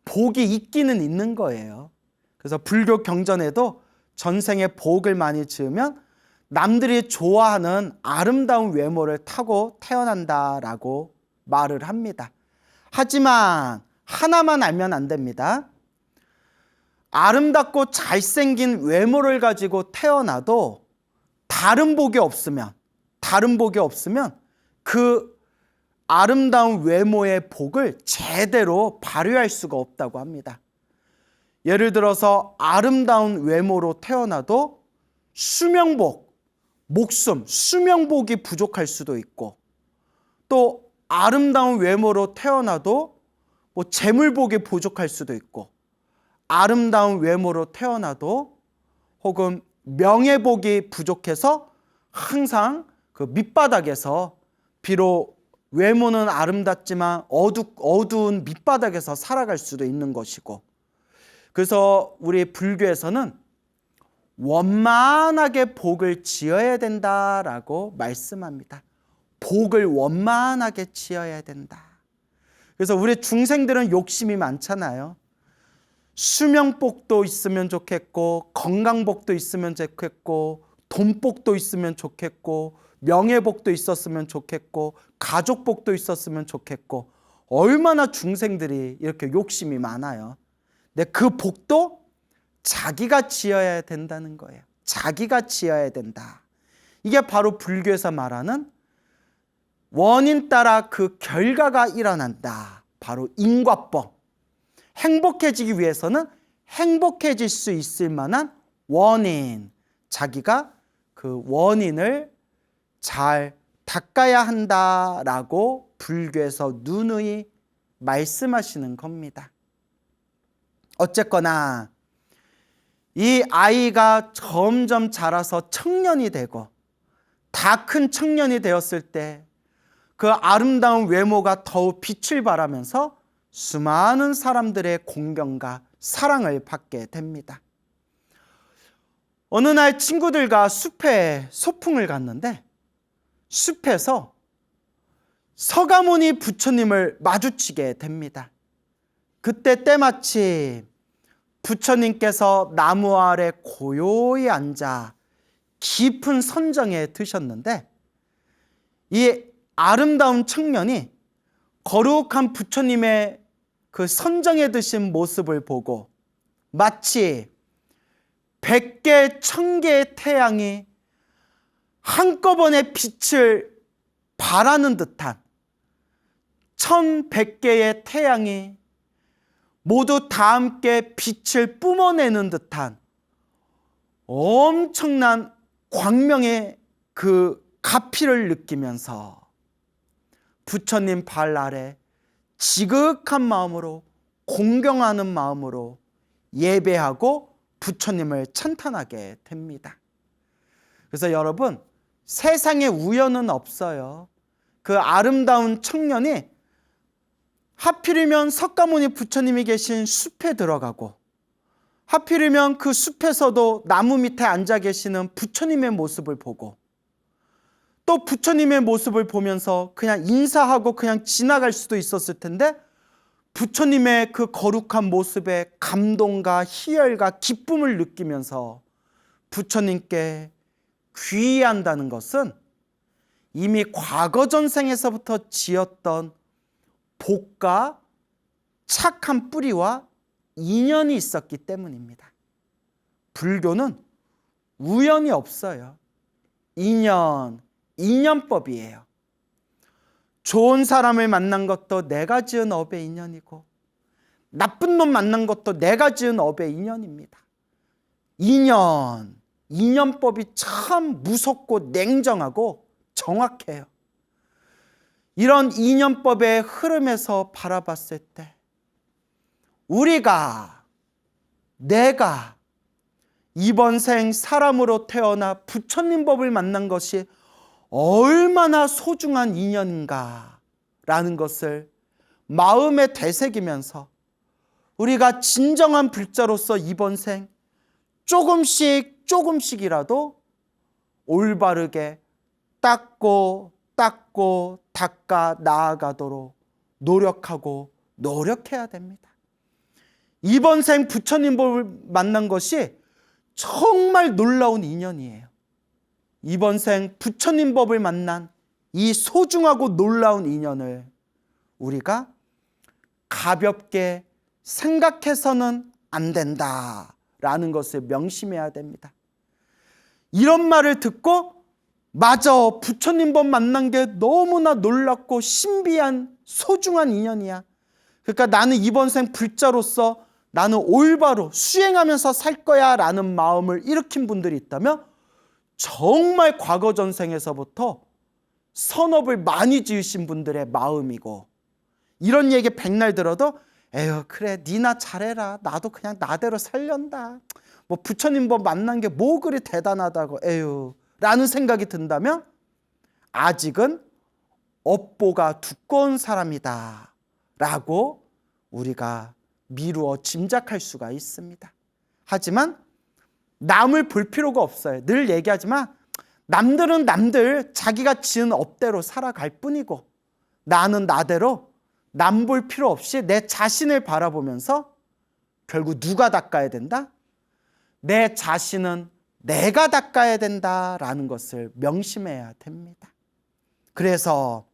복이 있기는 있는 거예요. 그래서 불교 경전에도 전생에 복을 많이 지으면 남들이 좋아하는 아름다운 외모를 타고 태어난다라고 말을 합니다. 하지만 하나만 알면 안 됩니다. 아름답고 잘생긴 외모를 가지고 태어나도 다른 복이 없으면 그 아름다운 외모의 복을 제대로 발휘할 수가 없다고 합니다. 예를 들어서 아름다운 외모로 태어나도 수명복, 목숨, 수명복이 부족할 수도 있고 또 아름다운 외모로 태어나도 재물복이 부족할 수도 있고 아름다운 외모로 태어나도 혹은 명예복이 부족해서 항상 그 밑바닥에서 비록 외모는 아름답지만 어두운 밑바닥에서 살아갈 수도 있는 것이고 그래서 우리 불교에서는 원만하게 복을 지어야 된다라고 말씀합니다. 복을 원만하게 지어야 된다. 그래서 우리 중생들은 욕심이 많잖아요. 수명복도 있으면 좋겠고 건강복도 있으면 좋겠고 돈복도 있으면 좋겠고 명예복도 있었으면 좋겠고 가족복도 있었으면 좋겠고 얼마나 중생들이 이렇게 욕심이 많아요. 근데 그 복도 자기가 지어야 된다는 거예요. 자기가 지어야 된다. 이게 바로 불교에서 말하는 원인 따라 그 결과가 일어난다. 바로因果법. 행복해지기 위해서는 행복해질 수 있을 만한 원인, 자기가 그 원인을 잘 닦아야 한다라고 불교에서 누누이 말씀하시는 겁니다. 어쨌거나 이 아이가 점점 자라서 청년이 되고 다 큰 청년이 되었을 때 그 아름다운 외모가 더욱 빛을 발하면서 수많은 사람들의 공경과 사랑을 받게 됩니다. 어느 날 친구들과 숲에 소풍을 갔는데 숲에서 서가모니 부처님을 마주치게 됩니다. 그때 때마침 부처님께서 나무 아래 고요히 앉아 깊은 선정에 드셨는데 이 아름다운 청년이 거룩한 부처님의 그 선정에 드신 모습을 보고 마치 100개, 1000개의 태양이 한꺼번에 빛을 발하는 듯한 1100개의 태양이 모두 다 함께 빛을 뿜어내는 듯한 엄청난 광명의 그 가피를 느끼면서 부처님 발 아래 지극한 마음으로 공경하는 마음으로 예배하고 부처님을 찬탄하게 됩니다. 그래서 여러분, 세상에 우연은 없어요. 그 아름다운 청년이 하필이면 석가모니 부처님이 계신 숲에 들어가고 하필이면 그 숲에서도 나무 밑에 앉아 계시는 부처님의 모습을 보고 또 부처님의 모습을 보면서 그냥 인사하고 그냥 지나갈 수도 있었을 텐데 부처님의 그 거룩한 모습에 감동과 희열과 기쁨을 느끼면서 부처님께 귀의한다는 것은 이미 과거 전생에서부터 지었던 복과 착한 뿌리와 인연이 있었기 때문입니다. 불교는 우연이 없어요. 인연법이에요. 좋은 사람을 만난 것도 내가 지은 업의 인연이고 나쁜 놈 만난 것도 내가 지은 업의 인연입니다. 인연법이 참 무섭고 냉정하고 정확해요. 이런 인연법의 흐름에서 바라봤을 때 내가 이번 생 사람으로 태어나 부처님 법을 만난 것이 얼마나 소중한 인연인가라는 것을 마음에 되새기면서 우리가 진정한 불자로서 이번 생 조금씩이라도 올바르게 닦고 닦아 나아가도록 노력해야 됩니다. 이번 생 부처님 법을 만난 것이 정말 놀라운 인연이에요. 이번 생 부처님 법을 만난 이 소중하고 놀라운 인연을 우리가 가볍게 생각해서는 안 된다라는 것을 명심해야 됩니다. 이런 말을 듣고 맞아, 부처님 법 만난 게 너무나 놀랍고 신비한 소중한 인연이야. 그러니까 나는 이번 생 불자로서 나는 올바로 수행하면서 살 거야 라는 마음을 일으킨 분들이 있다면 정말 과거 전생에서부터 선업을 많이 지으신 분들의 마음이고, 이런 얘기 백날 들어도 에휴 그래 니나 잘해라, 나도 그냥 나대로 살련다, 뭐 부처님 법 만난 게 뭐 그리 대단하다고 에휴 라는 생각이 든다면 아직은 업보가 두꺼운 사람이다 라고 우리가 미루어 짐작할 수가 있습니다. 하지만 남을 볼 필요가 없어요. 늘 얘기하지만 남들은 남들 자기가 지은 업대로 살아갈 뿐이고 나는 나대로 남 볼 필요 없이 내 자신을 바라보면서 결국 누가 닦아야 된다? 내 자신은 내가 닦아야 된다라는 것을 명심해야 됩니다. 그래서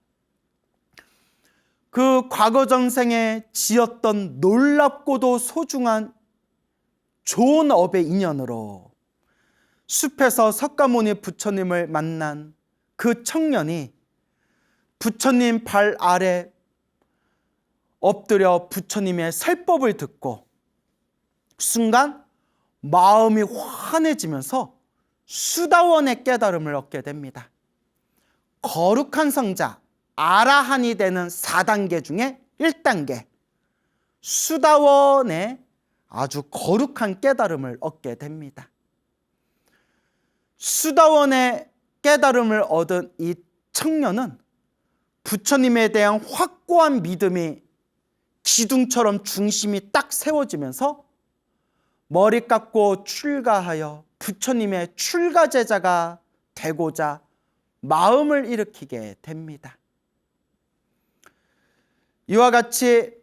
그 과거 전생에 지었던 놀랍고도 소중한 좋은 업의 인연으로 숲에서 석가모니 부처님을 만난 그 청년이 부처님 발 아래 엎드려 부처님의 설법을 듣고 순간 마음이 환해지면서 수다원의 깨달음을 얻게 됩니다. 거룩한 성자 아라한이 되는 4단계 중에 1단계 수다원의 아주 거룩한 깨달음을 얻게 됩니다. 수다원의 깨달음을 얻은 이 청년은 부처님에 대한 확고한 믿음이 기둥처럼 중심이 딱 세워지면서 머리 깎고 출가하여 부처님의 출가 제자가 되고자 마음을 일으키게 됩니다. 이와 같이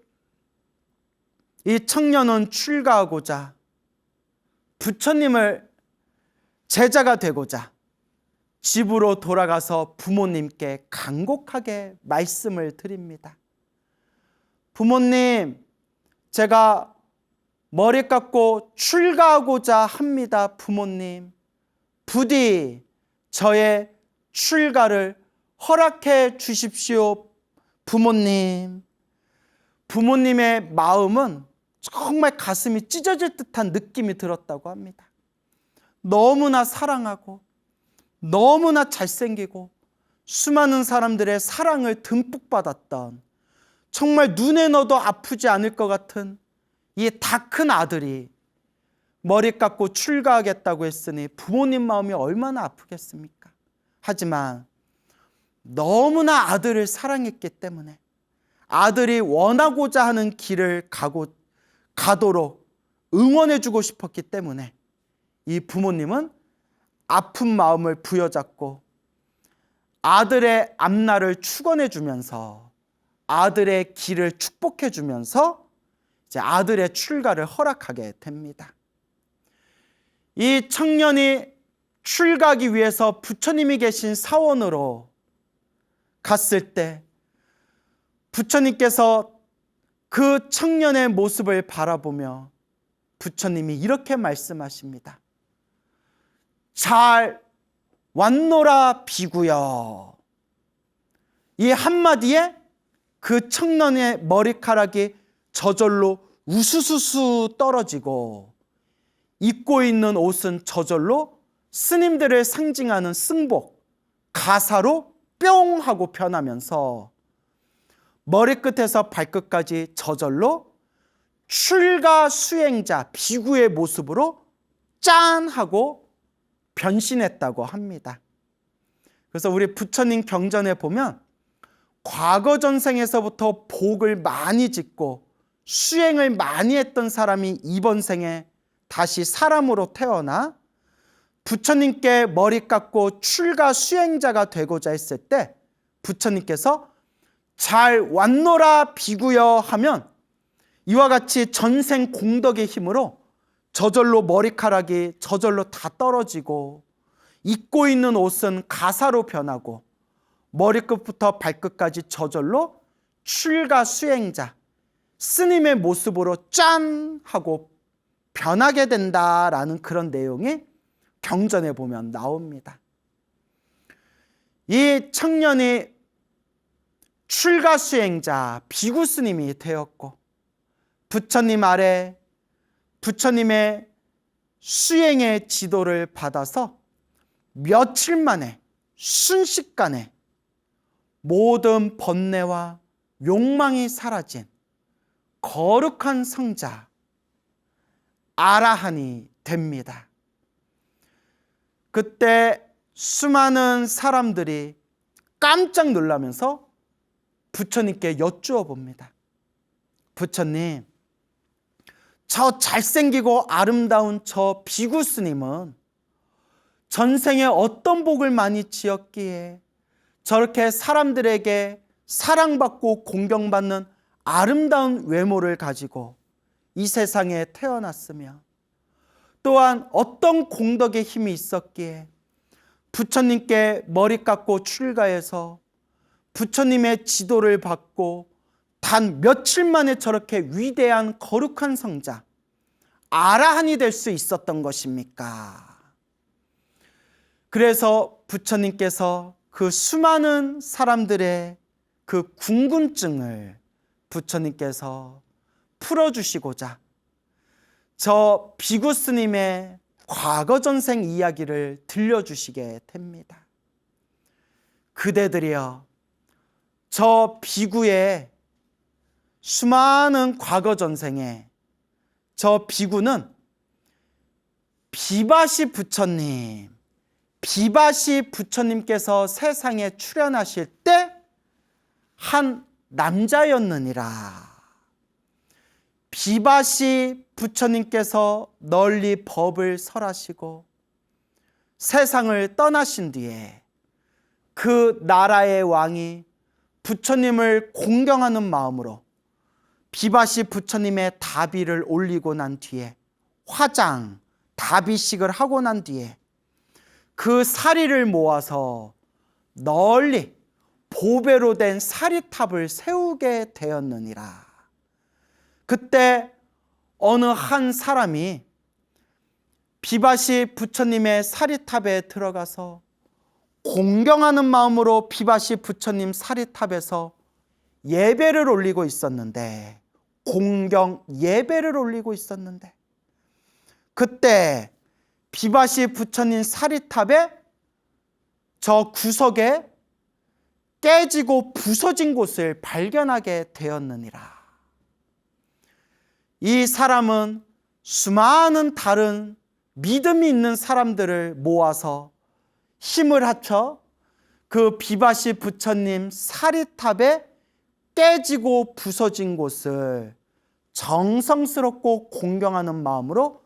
이 청년은 출가하고자 부처님을 제자가 되고자 집으로 돌아가서 부모님께 간곡하게 말씀을 드립니다. 부모님, 제가 머리 깎고 출가하고자 합니다. 부모님, 부디 저의 출가를 허락해 주십시오. 부모님. 부모님의 마음은 정말 가슴이 찢어질 듯한 느낌이 들었다고 합니다. 너무나 사랑하고 너무나 잘생기고 수많은 사람들의 사랑을 듬뿍 받았던, 정말 눈에 넣어도 아프지 않을 것 같은 이 다 큰 아들이 머리 깎고 출가하겠다고 했으니 부모님 마음이 얼마나 아프겠습니까? 하지만 너무나 아들을 사랑했기 때문에, 아들이 원하고자 하는 길을 가도록 응원해주고 싶었기 때문에 이 부모님은 아픈 마음을 부여잡고 아들의 앞날을 축원해주면서 아들의 길을 축복해주면서 이제 아들의 출가를 허락하게 됩니다. 이 청년이 출가하기 위해서 부처님이 계신 사원으로 갔을 때 부처님께서 그 청년의 모습을 바라보며 부처님이 이렇게 말씀하십니다. 잘 왔노라 비구여. 이 한마디에 그 청년의 머리카락이 저절로 우수수수 떨어지고 입고 있는 옷은 저절로 스님들을 상징하는 승복, 가사로 뿅 하고 변하면서 머리끝에서 발끝까지 저절로 출가 수행자 비구의 모습으로 짠 하고 변신했다고 합니다. 그래서 우리 부처님 경전에 보면 과거 전생에서부터 복을 많이 짓고 수행을 많이 했던 사람이 이번 생에 다시 사람으로 태어나 부처님께 머리 깎고 출가 수행자가 되고자 했을 때 부처님께서 잘 왔노라 비구여 하면 이와 같이 전생 공덕의 힘으로 저절로 머리카락이 저절로 다 떨어지고 입고 있는 옷은 가사로 변하고 머리끝부터 발끝까지 저절로 출가 수행자 스님의 모습으로 짠 하고 변하게 된다라는 그런 내용이 경전에 보면 나옵니다. 이 청년이 출가 수행자 비구 스님이 되었고 부처님 아래 부처님의 수행의 지도를 받아서 며칠 만에 순식간에 모든 번뇌와 욕망이 사라진 거룩한 성자 아라한이 됩니다. 그때 수많은 사람들이 깜짝 놀라면서 부처님께 여쭈어 봅니다. 부처님, 저 잘생기고 아름다운 저 비구 스님은 전생에 어떤 복을 많이 지었기에 저렇게 사람들에게 사랑받고 공경받는 아름다운 외모를 가지고 이 세상에 태어났으며 또한 어떤 공덕의 힘이 있었기에 부처님께 머리 깎고 출가해서 부처님의 지도를 받고 단 며칠 만에 저렇게 위대한 거룩한 성자 아라한이 될 수 있었던 것입니까? 그래서 부처님께서 그 수많은 사람들의 그 궁금증을 부처님께서 풀어주시고자 저 비구 스님의 과거 전생 이야기를 들려주시게 됩니다. 그대들이여, 저 비구의 수많은 과거 전생에 저 비구는 비바시 부처님께서 세상에 출현하실 때 한 남자였느니라. 비바시 부처님께서 널리 법을 설하시고 세상을 떠나신 뒤에 그 나라의 왕이 부처님을 공경하는 마음으로 비바시 부처님의 다비를 올리고 난 뒤에 화장, 다비식을 하고 난 뒤에 그 사리를 모아서 널리 보배로 된 사리탑을 세우게 되었느니라. 그때 어느 한 사람이 비바시 부처님의 사리탑에 들어가서 공경하는 마음으로 비바시 부처님 사리탑에서 예배를 올리고 있었는데, 공경 예배를 올리고 있었는데, 그때 비바시 부처님 사리탑의 저 구석에 깨지고 부서진 곳을 발견하게 되었느니라. 이 사람은 수많은 다른 믿음이 있는 사람들을 모아서 힘을 합쳐 그 비바시 부처님 사리탑에 깨지고 부서진 곳을 정성스럽고 공경하는 마음으로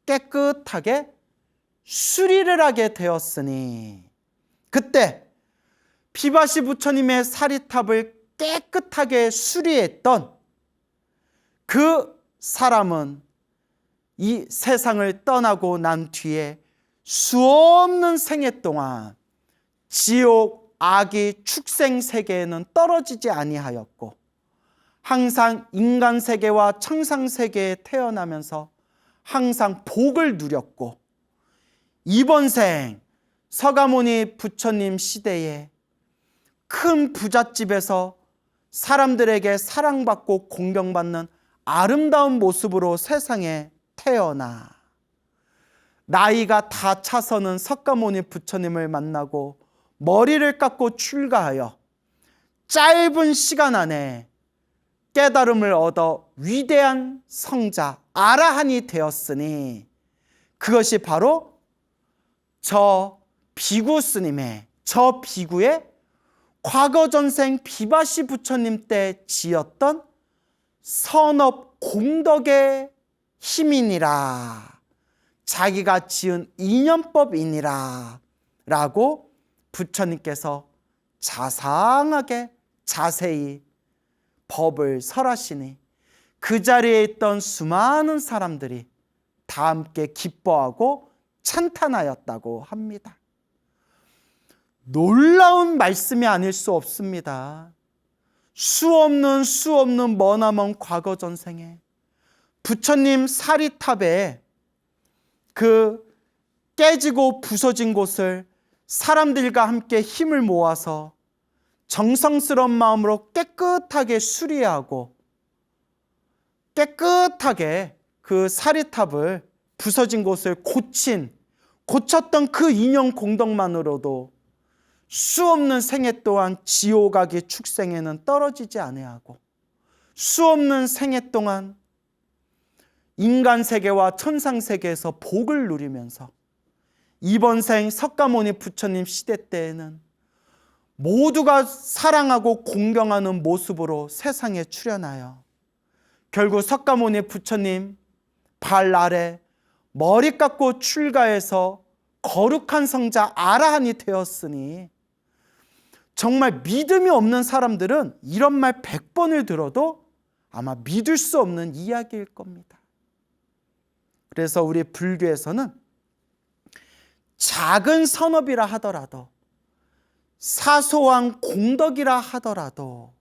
깨끗하게 수리를 하게 되었으니, 그때 비바시 부처님의 사리탑을 깨끗하게 수리했던 그 사람은 이 세상을 떠나고 난 뒤에 수없는 생애 동안 지옥 악의 축생 세계에는 떨어지지 아니하였고, 항상 인간 세계와 청상 세계에 태어나면서 항상 복을 누렸고, 이번 생 서가모니 부처님 시대에 큰 부잣집에서 사람들에게 사랑받고 공경받는 아름다운 모습으로 세상에 태어나 나이가 다 차서는 석가모니 부처님을 만나고 머리를 깎고 출가하여 짧은 시간 안에 깨달음을 얻어 위대한 성자 아라한이 되었으니, 그것이 바로 저 비구 스님의, 저 비구의 과거 전생 비바시 부처님 때 지었던 선업 공덕의 힘이니라, 자기가 지은 인연법이니라 라고 부처님께서 자상하게 자세히 법을 설하시니, 그 자리에 있던 수많은 사람들이 다 함께 기뻐하고 찬탄하였다고 합니다. 놀라운 말씀이 아닐 수 없습니다. 수없는 머나먼 과거 전생에 부처님 사리탑에 그 깨지고 부서진 곳을 사람들과 함께 힘을 모아서 정성스러운 마음으로 깨끗하게 수리하고, 깨끗하게 그 사리탑을 부서진 곳을 고쳤던 그 인연 공덕만으로도 수없는 생애 동안 지옥악의 축생에는 떨어지지 아니하고, 수없는 생애 동안 인간 세계와 천상 세계에서 복을 누리면서 이번 생 석가모니 부처님 시대 때에는 모두가 사랑하고 공경하는 모습으로 세상에 출현하여 결국 석가모니 부처님 발 아래 머리 깎고 출가해서 거룩한 성자 아라한이 되었으니, 정말 믿음이 없는 사람들은 이런 말 100번을 들어도 아마 믿을 수 없는 이야기일 겁니다. 그래서 우리 불교에서는 작은 선업이라 하더라도, 사소한 공덕이라 하더라도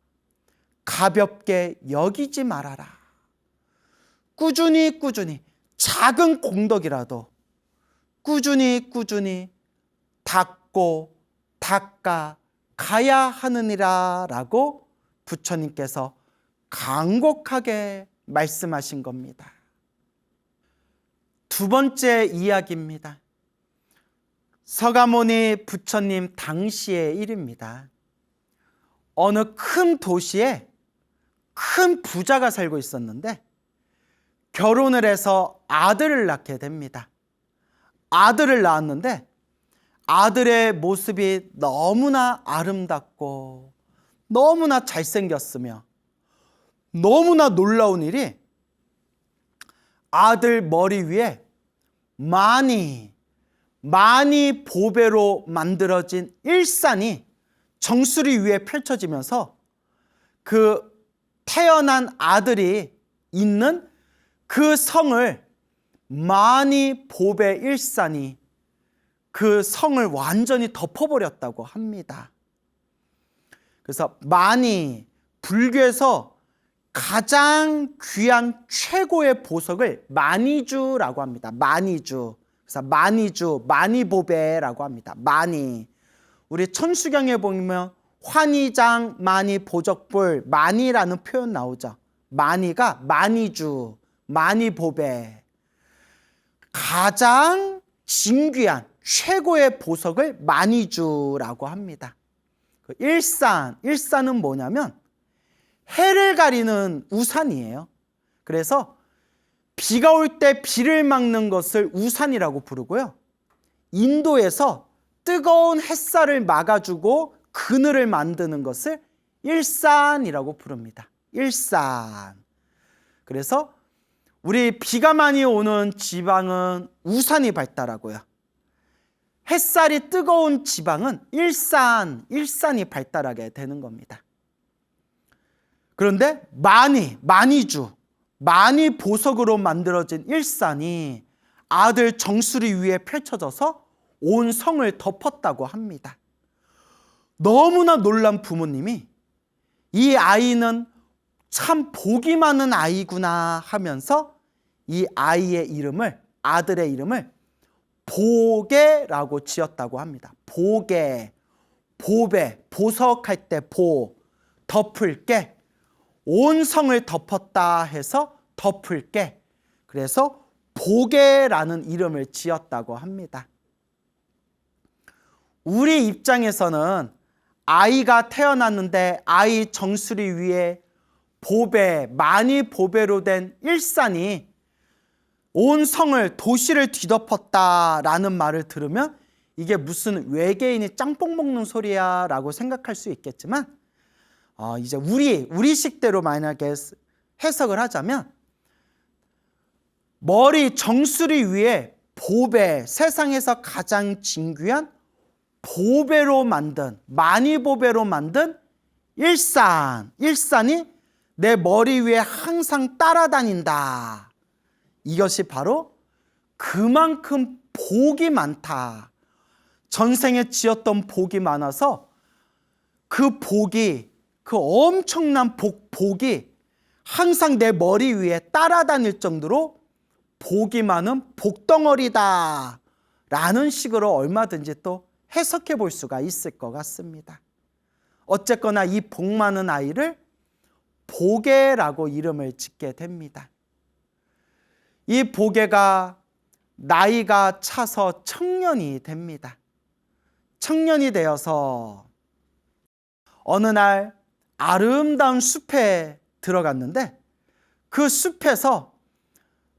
가볍게 여기지 말아라. 꾸준히 작은 공덕이라도 꾸준히 닦고 닦아 가야 하느니라 라고 부처님께서 간곡하게 말씀하신 겁니다. 두 번째 이야기입니다. 서가모니 부처님 당시의 일입니다. 어느 큰 도시에 큰 부자가 살고 있었는데 결혼을 해서 아들을 낳게 됩니다. 아들을 낳았는데 아들의 모습이 너무나 아름답고 너무나 잘생겼으며, 너무나 놀라운 일이 아들 머리 위에 많이 보배로 만들어진 일산이 정수리 위에 펼쳐지면서 그 태어난 아들이 있는 그 성을 많이 보배 일산이 그 성을 완전히 덮어버렸다고 합니다. 그래서 만이 불교에서 가장 귀한 최고의 보석을 만이주라고 합니다. 만이주. 그래서 만이주, 만이보배라고 합니다. 만이. 우리 천수경에 보면 환희장, 만이보적불, 만이라는 표현 나오죠. 만이가 만이주, 만이보배. 가장 진귀한 최고의 보석을 만이주라고 합니다. 일산은 뭐냐면 해를 가리는 우산이에요. 그래서 비가 올 때 비를 막는 것을 우산이라고 부르고요. 인도에서 뜨거운 햇살을 막아주고 그늘을 만드는 것을 일산이라고 부릅니다. 일산. 그래서 우리 비가 많이 오는 지방은 우산이 발달하고요. 햇살이 뜨거운 지방은 일산이 발달하게 되는 겁니다. 그런데 만이주, 만이보석으로 만들어진 일산이 아들 정수리 위에 펼쳐져서 온 성을 덮었다고 합니다. 너무나 놀란 부모님이 이 아이는 참 복이 많은 아이구나 하면서 이 아이의 이름을, 아들의 이름을 보계라고 지었다고 합니다. 보계, 보배, 보석할 때 보, 덮을 게, 온 성을 덮었다 해서 덮을 게, 그래서 보계라는 이름을 지었다고 합니다. 우리 입장에서는 아이가 태어났는데 아이 정수리 위에 보배, 만이보배로 된 일산이 온 성을, 도시를 뒤덮었다라는 말을 들으면 이게 무슨 외계인이 짬뽕 먹는 소리야 라고 생각할 수 있겠지만, 이제 우리식대로 만약에 해석을 하자면, 머리 정수리 위에 보배, 세상에서 가장 진귀한 보배로 만든, 만이보배로 만든 일산이 내 머리 위에 항상 따라다닌다. 이것이 바로 그만큼 복이 많다. 전생에 지었던 복이 많아서 그 복이, 그 엄청난 복이 항상 내 머리 위에 따라다닐 정도로 복이 많은 복덩어리다 라는 식으로 얼마든지 또 해석해 볼 수가 있을 것 같습니다. 어쨌거나 이 복 많은 아이를 보계라고 이름을 짓게 됩니다. 이 보계가 나이가 차서 청년이 됩니다. 청년이 되어서 어느 날 아름다운 숲에 들어갔는데, 그 숲에서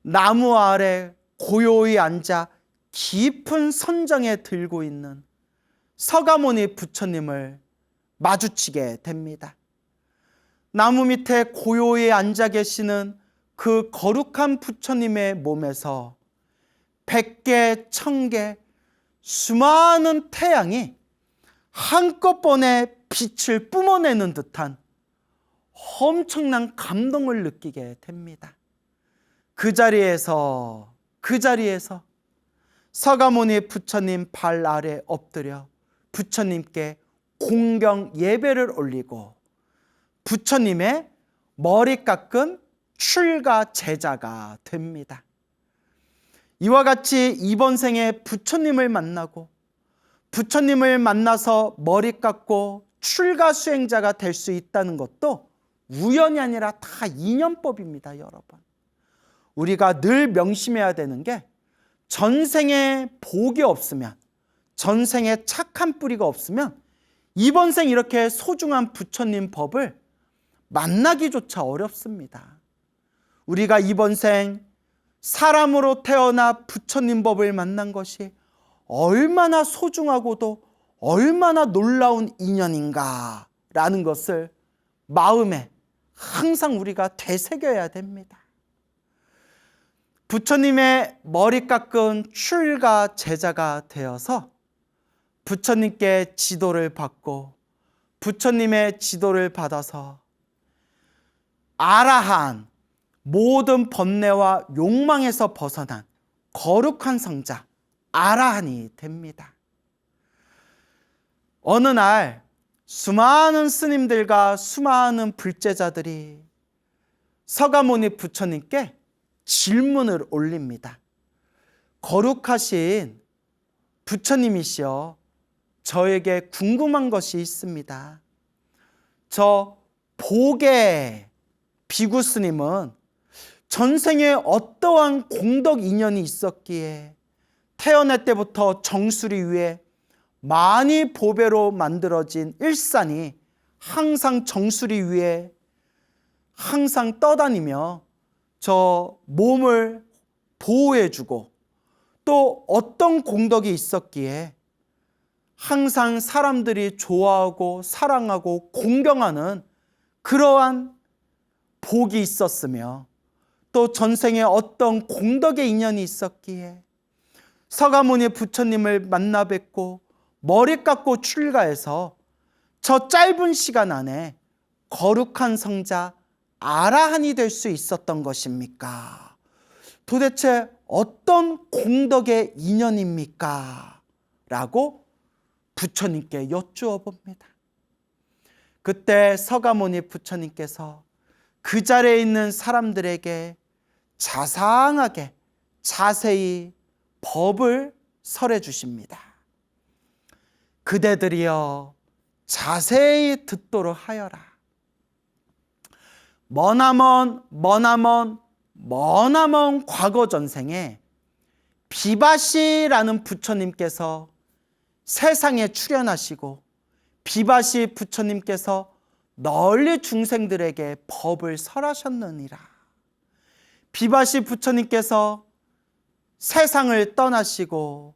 나무 아래 고요히 앉아 깊은 선정에 들고 있는 서가모니 부처님을 마주치게 됩니다. 나무 밑에 고요히 앉아 계시는 그 거룩한 부처님의 몸에서 100개, 1000개 수많은 태양이 한꺼번에 빛을 뿜어내는 듯한 엄청난 감동을 느끼게 됩니다. 그 자리에서 서가모니 부처님 발 아래 엎드려 부처님께 공경 예배를 올리고 부처님의 머리 깎은 출가 제자가 됩니다. 이와 같이 이번 생에 부처님을 만나고 부처님을 만나서 머리 깎고 출가 수행자가 될 수 있다는 것도 우연이 아니라 다 인연법입니다, 여러분. 우리가 늘 명심해야 되는 게, 전생에 복이 없으면, 전생에 착한 뿌리가 없으면 이번 생 이렇게 소중한 부처님 법을 만나기조차 어렵습니다. 우리가 이번 생 사람으로 태어나 부처님 법을 만난 것이 얼마나 소중하고도 얼마나 놀라운 인연인가라는 것을 마음에 항상 우리가 되새겨야 됩니다. 부처님의 머리 깎은 출가 제자가 되어서 부처님께 지도를 받고 부처님의 지도를 받아서 아라한, 모든 번뇌와 욕망에서 벗어난 거룩한 성자, 아라한이 됩니다. 어느 날 수많은 스님들과 수많은 불제자들이 서가모니 부처님께 질문을 올립니다. 거룩하신 부처님이시여, 저에게 궁금한 것이 있습니다. 저 보게 비구 스님은 전생에 어떠한 공덕 인연이 있었기에 태어날 때부터 정수리 위에 많이 보배로 만들어진 일산이 항상 정수리 위에 항상 떠다니며 저 몸을 보호해주고, 또 어떤 공덕이 있었기에 항상 사람들이 좋아하고 사랑하고 공경하는 그러한 복이 있었으며, 또 전생에 어떤 공덕의 인연이 있었기에 서가모니 부처님을 만나 뵙고 머리 깎고 출가해서 저 짧은 시간 안에 거룩한 성자 아라한이 될 수 있었던 것입니까? 도대체 어떤 공덕의 인연입니까? 라고 부처님께 여쭈어 봅니다. 그때 서가모니 부처님께서 그 자리에 있는 사람들에게 자상하게 자세히 법을 설해 주십니다. 그대들이여 자세히 듣도록 하여라. 머나먼 과거 전생에 비바시라는 부처님께서 세상에 출현하시고, 비바시 부처님께서 널리 중생들에게 법을 설하셨느니라. 비바시 부처님께서 세상을 떠나시고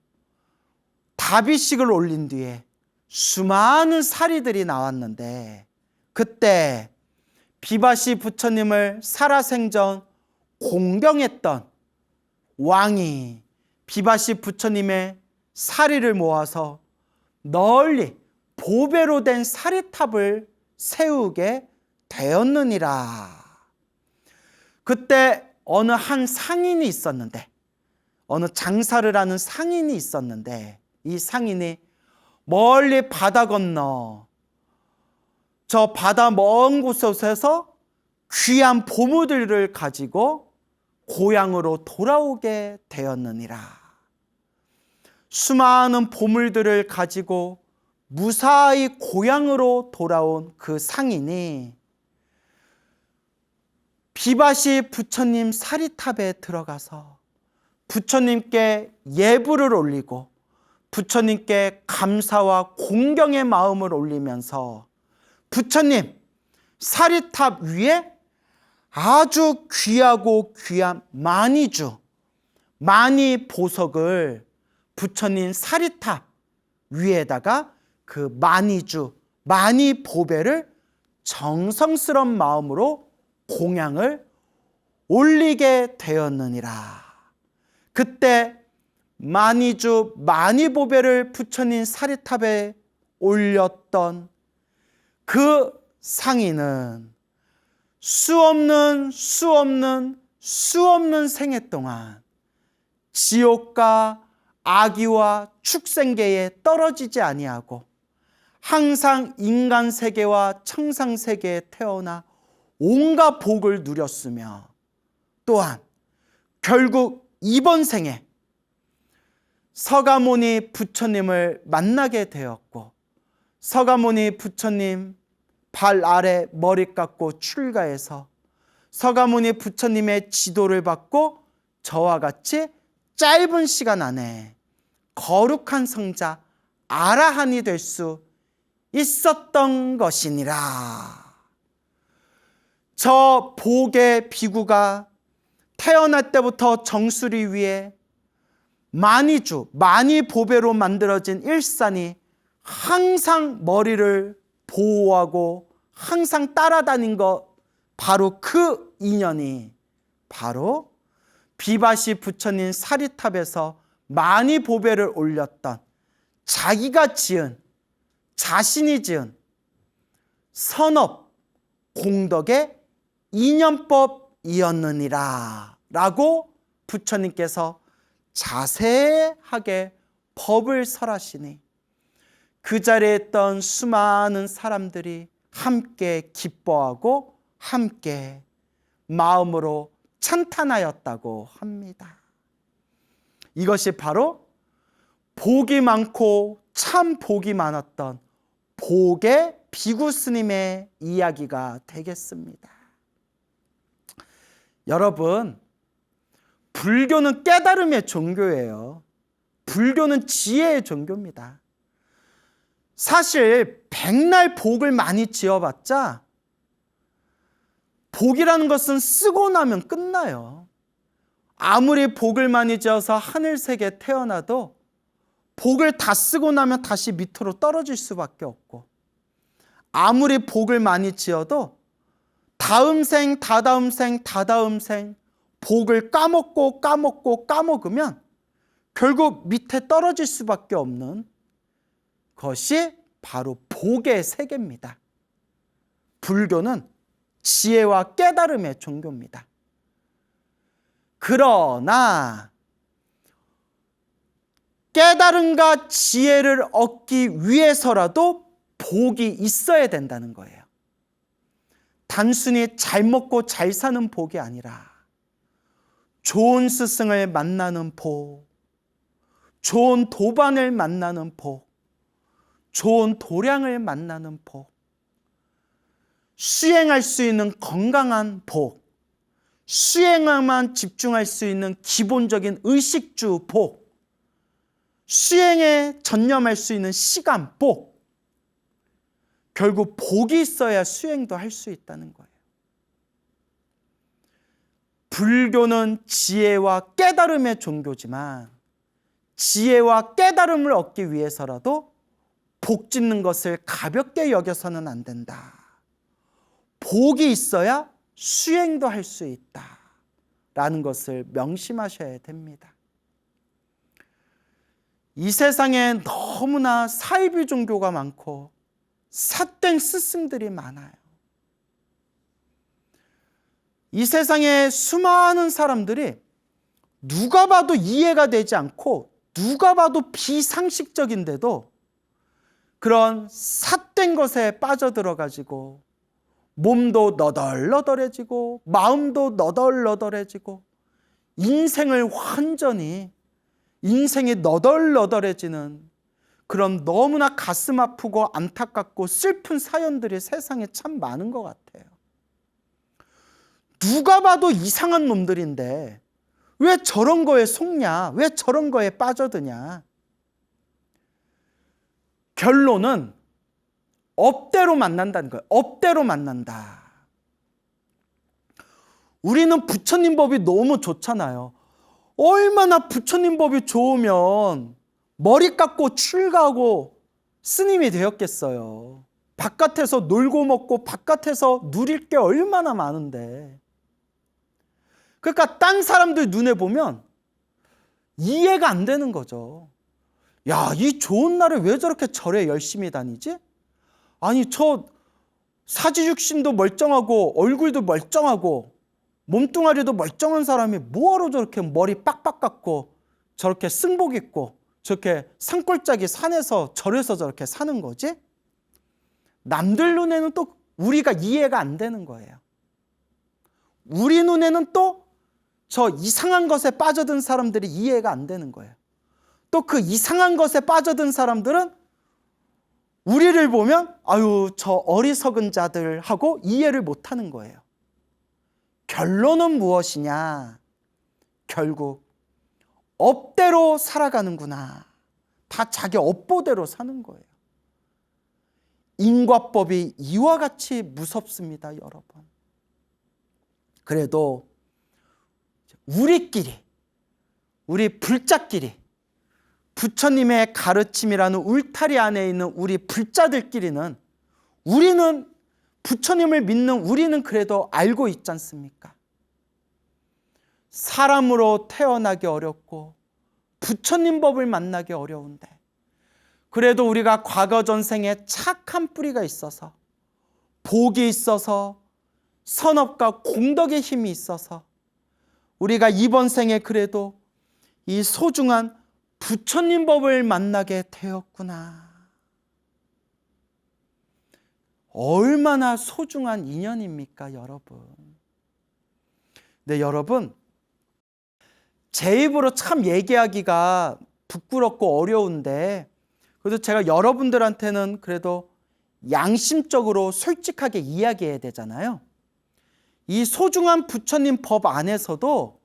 다비식을 올린 뒤에 수많은 사리들이 나왔는데, 그때 비바시 부처님을 살아생전 공경했던 왕이 비바시 부처님의 사리를 모아서 널리 보배로 된 사리탑을 세우게 되었느니라. 그때 어느 한 상인이 있었는데, 어느 장사를 하는 상인이 있었는데, 이 상인이 멀리 바다 건너 저 바다 먼 곳에서 귀한 보물들을 가지고 고향으로 돌아오게 되었느니라. 수많은 보물들을 가지고 무사히 고향으로 돌아온 그 상인이 비바시 부처님 사리탑에 들어가서 부처님께 예불을 올리고 부처님께 감사와 공경의 마음을 올리면서 부처님 사리탑 위에 아주 귀하고 귀한 마니주, 마니 보석을 부처님 사리탑 위에다가 그 마니주, 마니 보배를 정성스러운 마음으로 공양을 올리게 되었느니라. 그때 마니주, 마니보배를 부처님 사리탑에 올렸던 그 상인은 수없는 생애 동안 지옥과 악귀와 축생계에 떨어지지 아니하고 항상 인간 세계와 청상 세계에 태어나 온갖 복을 누렸으며, 또한 결국 이번 생에 서가모니 부처님을 만나게 되었고, 서가모니 부처님 발 아래 머리 깎고 출가해서 서가모니 부처님의 지도를 받고 저와 같이 짧은 시간 안에 거룩한 성자 아라한이 될 수 있었던 것이니라. 저 보게 비구가 태어날 때부터 정수리 위에 마니주, 마니보배로 만들어진 일산이 항상 머리를 보호하고 항상 따라다닌 것, 바로 그 인연이 바로 비바시 부처님 사리탑에서 마니보배를 올렸던 자기가 지은, 자신이 지은 선업 공덕의 인연법이었느니라 라고 부처님께서 자세하게 법을 설하시니 그 자리에 있던 수많은 사람들이 함께 기뻐하고 함께 마음으로 찬탄하였다고 합니다. 이것이 바로 복이 많고 참 복이 많았던 복의 비구 스님의 이야기가 되겠습니다. 여러분, 불교는 깨달음의 종교예요. 불교는 지혜의 종교입니다. 사실 백날 복을 많이 지어봤자 복이라는 것은 쓰고 나면 끝나요. 아무리 복을 많이 지어서 하늘색에 태어나도 복을 다 쓰고 나면 다시 밑으로 떨어질 수밖에 없고, 아무리 복을 많이 지어도 다음 생, 다다음 생, 다다음 생 복을 까먹으면 결국 밑에 떨어질 수밖에 없는 것이 바로 복의 세계입니다. 불교는 지혜와 깨달음의 종교입니다. 그러나 깨달음과 지혜를 얻기 위해서라도 복이 있어야 된다는 거예요. 단순히 잘 먹고 잘 사는 복이 아니라 좋은 스승을 만나는 복, 좋은 도반을 만나는 복, 좋은 도량을 만나는 복, 수행할 수 있는 건강한 복, 수행에만 집중할 수 있는 기본적인 의식주 복, 수행에 전념할 수 있는 시간 복, 결국 복이 있어야 수행도 할 수 있다는 거예요. 불교는 지혜와 깨달음의 종교지만 지혜와 깨달음을 얻기 위해서라도 복 짓는 것을 가볍게 여겨서는 안 된다. 복이 있어야 수행도 할 수 있다라는 것을 명심하셔야 됩니다. 이 세상에 너무나 사이비 종교가 많고 삿된 스승들이 많아요. 이 세상에 수많은 사람들이 누가 봐도 이해가 되지 않고 누가 봐도 비상식적인데도 그런 삿된 것에 빠져들어가지고 몸도 너덜너덜해지고 마음도 너덜너덜해지고 인생을 완전히 인생이 너덜너덜해지는 그런 너무나 가슴 아프고 안타깝고 슬픈 사연들이 세상에 참 많은 것 같아요. 누가 봐도 이상한 놈들인데 왜 저런 거에 속냐? 왜 저런 거에 빠져드냐? 결론은 업대로 만난다는 거예요. 업대로 만난다. 우리는 부처님 법이 너무 좋잖아요. 얼마나 부처님 법이 좋으면 머리 깎고 출가하고 스님이 되었겠어요. 바깥에서 놀고 먹고 바깥에서 누릴 게 얼마나 많은데. 그러니까 딴 사람들 눈에 보면 이해가 안 되는 거죠. 야, 이 좋은 날에 왜 저렇게 절에 열심히 다니지? 아니, 저 사지육신도 멀쩡하고 얼굴도 멀쩡하고 몸뚱아리도 멀쩡한 사람이 뭐하러 저렇게 머리 빡빡 깎고 저렇게 승복 입고 저렇게 산골짜기 산에서 절에서 저렇게 사는 거지? 남들 눈에는 또 우리가 이해가 안 되는 거예요. 우리 눈에는 또 저 이상한 것에 빠져든 사람들이 이해가 안 되는 거예요. 또 그 이상한 것에 빠져든 사람들은 우리를 보면 아유, 저 어리석은 자들 하고 이해를 못하는 거예요. 결론은 무엇이냐? 결국 업대로 살아가는구나. 다 자기 업보대로 사는 거예요. 인과법이 이와 같이 무섭습니다, 여러분. 그래도 우리끼리, 우리 불자끼리, 부처님의 가르침이라는 울타리 안에 있는 우리 불자들끼리는 우리는 부처님을 믿는 우리는 그래도 알고 있지 않습니까? 사람으로 태어나기 어렵고 부처님 법을 만나기 어려운데 그래도 우리가 과거 전생에 착한 뿌리가 있어서 복이 있어서 선업과 공덕의 힘이 있어서 우리가 이번 생에 그래도 이 소중한 부처님 법을 만나게 되었구나. 얼마나 소중한 인연입니까, 여러분? 네, 여러분, 제 입으로 참 얘기하기가 부끄럽고 어려운데, 그래도 제가 여러분들한테는 그래도 양심적으로 솔직하게 이야기해야 되잖아요. 이 소중한 부처님 법 안에서도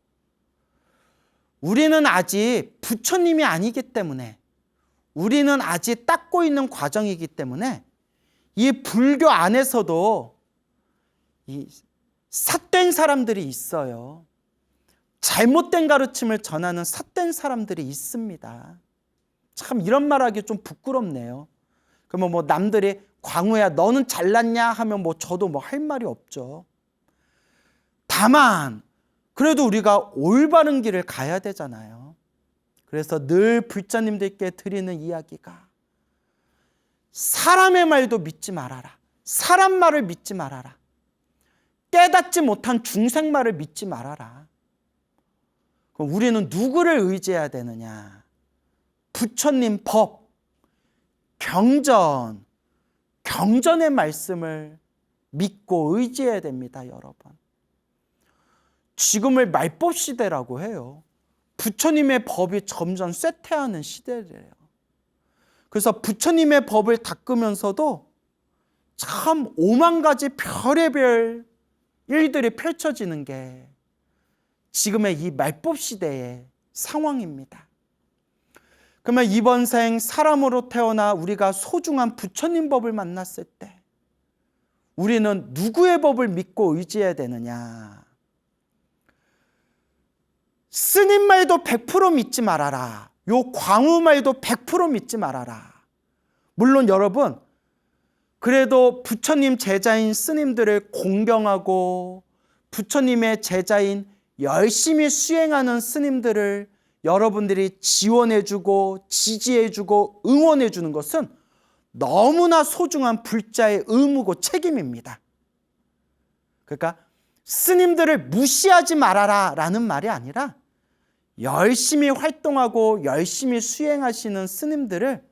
우리는 아직 부처님이 아니기 때문에, 우리는 아직 닦고 있는 과정이기 때문에 이 불교 안에서도 이 삿된 사람들이 있어요. 잘못된 가르침을 전하는 삿된 사람들이 있습니다. 참 이런 말하기 좀 부끄럽네요. 그러면 뭐 남들이 광우야 너는 잘났냐 하면 뭐 저도 뭐 할 말이 없죠. 다만 그래도 우리가 올바른 길을 가야 되잖아요. 그래서 늘 불자님들께 드리는 이야기가 사람의 말도 믿지 말아라. 사람 말을 믿지 말아라. 깨닫지 못한 중생 말을 믿지 말아라. 그럼 우리는 누구를 의지해야 되느냐? 부처님 법, 경전의 말씀을 믿고 의지해야 됩니다, 여러분. 지금을 말법 시대라고 해요. 부처님의 법이 점점 쇠퇴하는 시대래요. 그래서 부처님의 법을 닦으면서도 참 오만 가지 별의별 일들이 펼쳐지는 게 지금의 이 말법 시대의 상황입니다. 그러면 이번 생 사람으로 태어나 우리가 소중한 부처님 법을 만났을 때 우리는 누구의 법을 믿고 의지해야 되느냐? 스님 말도 100% 믿지 말아라. 요 광우 말도 100% 믿지 말아라. 물론 여러분, 그래도 부처님 제자인 스님들을 공경하고 부처님의 제자인 열심히 수행하는 스님들을 여러분들이 지원해주고 지지해주고 응원해주는 것은 너무나 소중한 불자의 의무고 책임입니다. 그러니까 스님들을 무시하지 말아라 라는 말이 아니라 열심히 활동하고 열심히 수행하시는 스님들을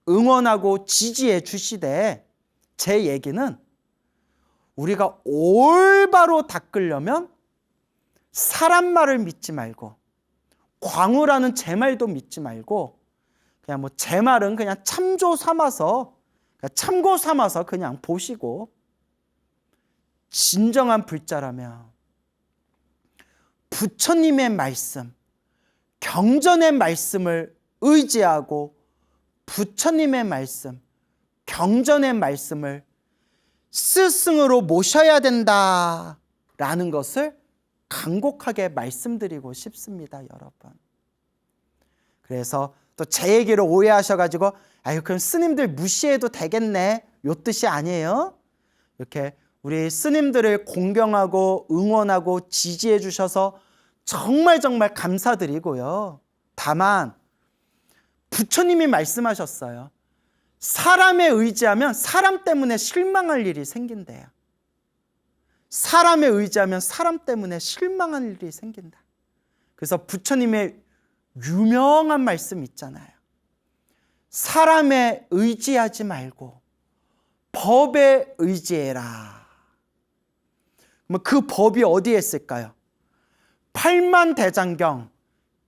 응원하고 지지해 주시되, 제 얘기는 우리가 올바로 닦으려면 사람 말을 믿지 말고 광우라는 제 말도 믿지 말고 그냥 뭐 제 말은 그냥 참조 삼아서 참고 삼아서 그냥 보시고, 진정한 불자라면 부처님의 말씀, 경전의 말씀을 의지하고 부처님의 말씀, 경전의 말씀을 스승으로 모셔야 된다라는 것을 간곡하게 말씀드리고 싶습니다, 여러분. 그래서 또 제 얘기를 오해하셔가지고 아유 그럼 스님들 무시해도 되겠네, 요 뜻이 아니에요. 이렇게 우리 스님들을 공경하고 응원하고 지지해 주셔서 정말 감사드리고요. 다만 부처님이 말씀하셨어요. 사람에 의지하면 사람 때문에 실망할 일이 생긴대요. 사람에 의지하면 사람 때문에 실망할 일이 생긴다. 그래서 부처님의 유명한 말씀 있잖아요. 사람에 의지하지 말고 법에 의지해라. 그 법이 어디에 있을까요? 팔만대장경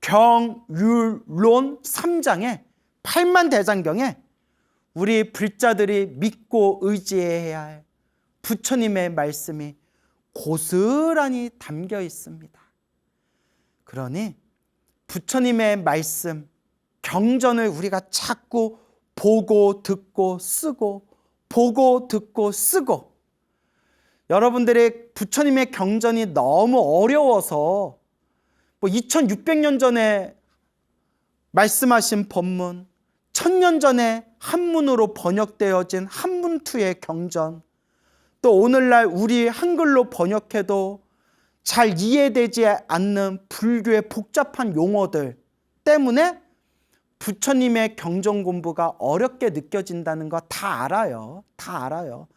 경율론 3장에 팔만대장경에 우리 불자들이 믿고 의지해야 할 부처님의 말씀이 고스란히 담겨 있습니다. 그러니 부처님의 말씀, 경전을 우리가 자꾸 보고 듣고 쓰고 보고 듣고 쓰고, 여러분들의 부처님의 경전이 너무 어려워서 2600년 전에 말씀하신 법문, 1000년 전에 한문으로 번역되어진 한문투의 경전, 또 오늘날 우리 한글로 번역해도 잘 이해되지 않는 불교의 복잡한 용어들 때문에 부처님의 경전 공부가 어렵게 느껴진다는 거 다 알아요. 다 알아요.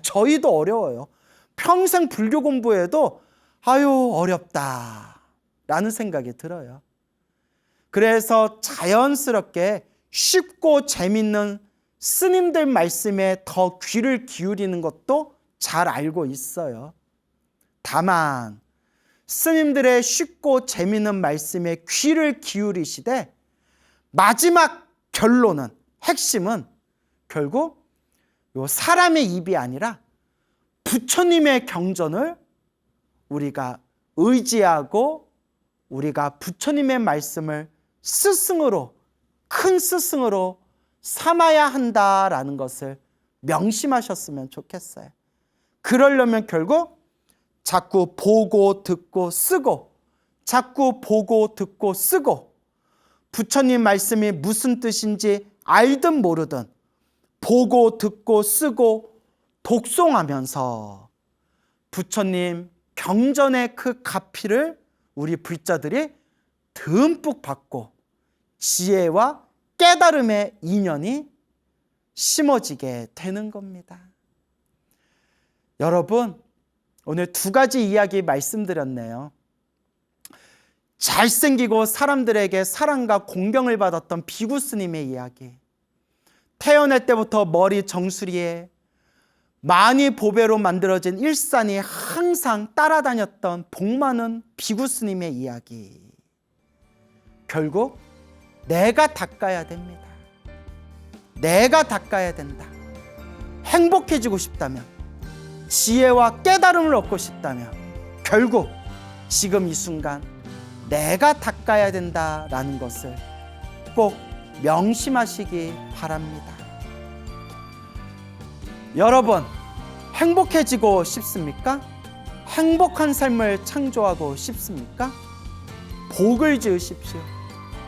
저희도 어려워요. 평생 불교 공부해도 아유 어렵다 라는 생각이 들어요. 그래서 자연스럽게 쉽고 재밌는 스님들 말씀에 더 귀를 기울이는 것도 잘 알고 있어요. 다만 스님들의 쉽고 재밌는 말씀에 귀를 기울이시되 마지막 결론은, 핵심은 결국 요 사람의 입이 아니라 부처님의 경전을 우리가 의지하고 우리가 부처님의 말씀을 스승으로, 큰 스승으로 삼아야 한다라는 것을 명심하셨으면 좋겠어요. 그러려면 결국 자꾸 보고 듣고 쓰고, 자꾸 보고 듣고 쓰고, 부처님 말씀이 무슨 뜻인지 알든 모르든 보고 듣고 쓰고 독송하면서 부처님 경전의 그 가피를 우리 불자들이 듬뿍 받고 지혜와 깨달음의 인연이 심어지게 되는 겁니다. 여러분, 오늘 두 가지 이야기 말씀드렸네요. 잘생기고 사람들에게 사랑과 공경을 받았던 비구 스님의 이야기, 태어날 때부터 머리 정수리에 많이 보배로 만들어진 일산이 항상 따라다녔던 복 많은 비구 스님의 이야기. 결국 내가 닦아야 됩니다. 내가 닦아야 된다. 행복해지고 싶다면, 지혜와 깨달음을 얻고 싶다면 결국 지금 이 순간 내가 닦아야 된다라는 것을 꼭 명심하시기 바랍니다. 여러분, 행복해지고 싶습니까? 행복한 삶을 창조하고 싶습니까? 복을 지으십시오.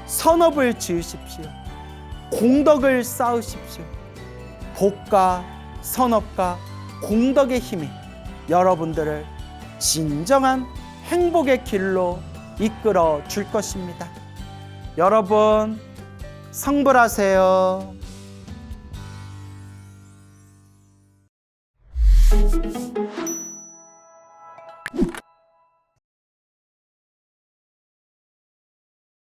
선업을 지으십시오. 공덕을 쌓으십시오. 복과 선업과 공덕의 힘이 여러분들을 진정한 행복의 길로 이끌어 줄 것입니다. 여러분, 성불하세요.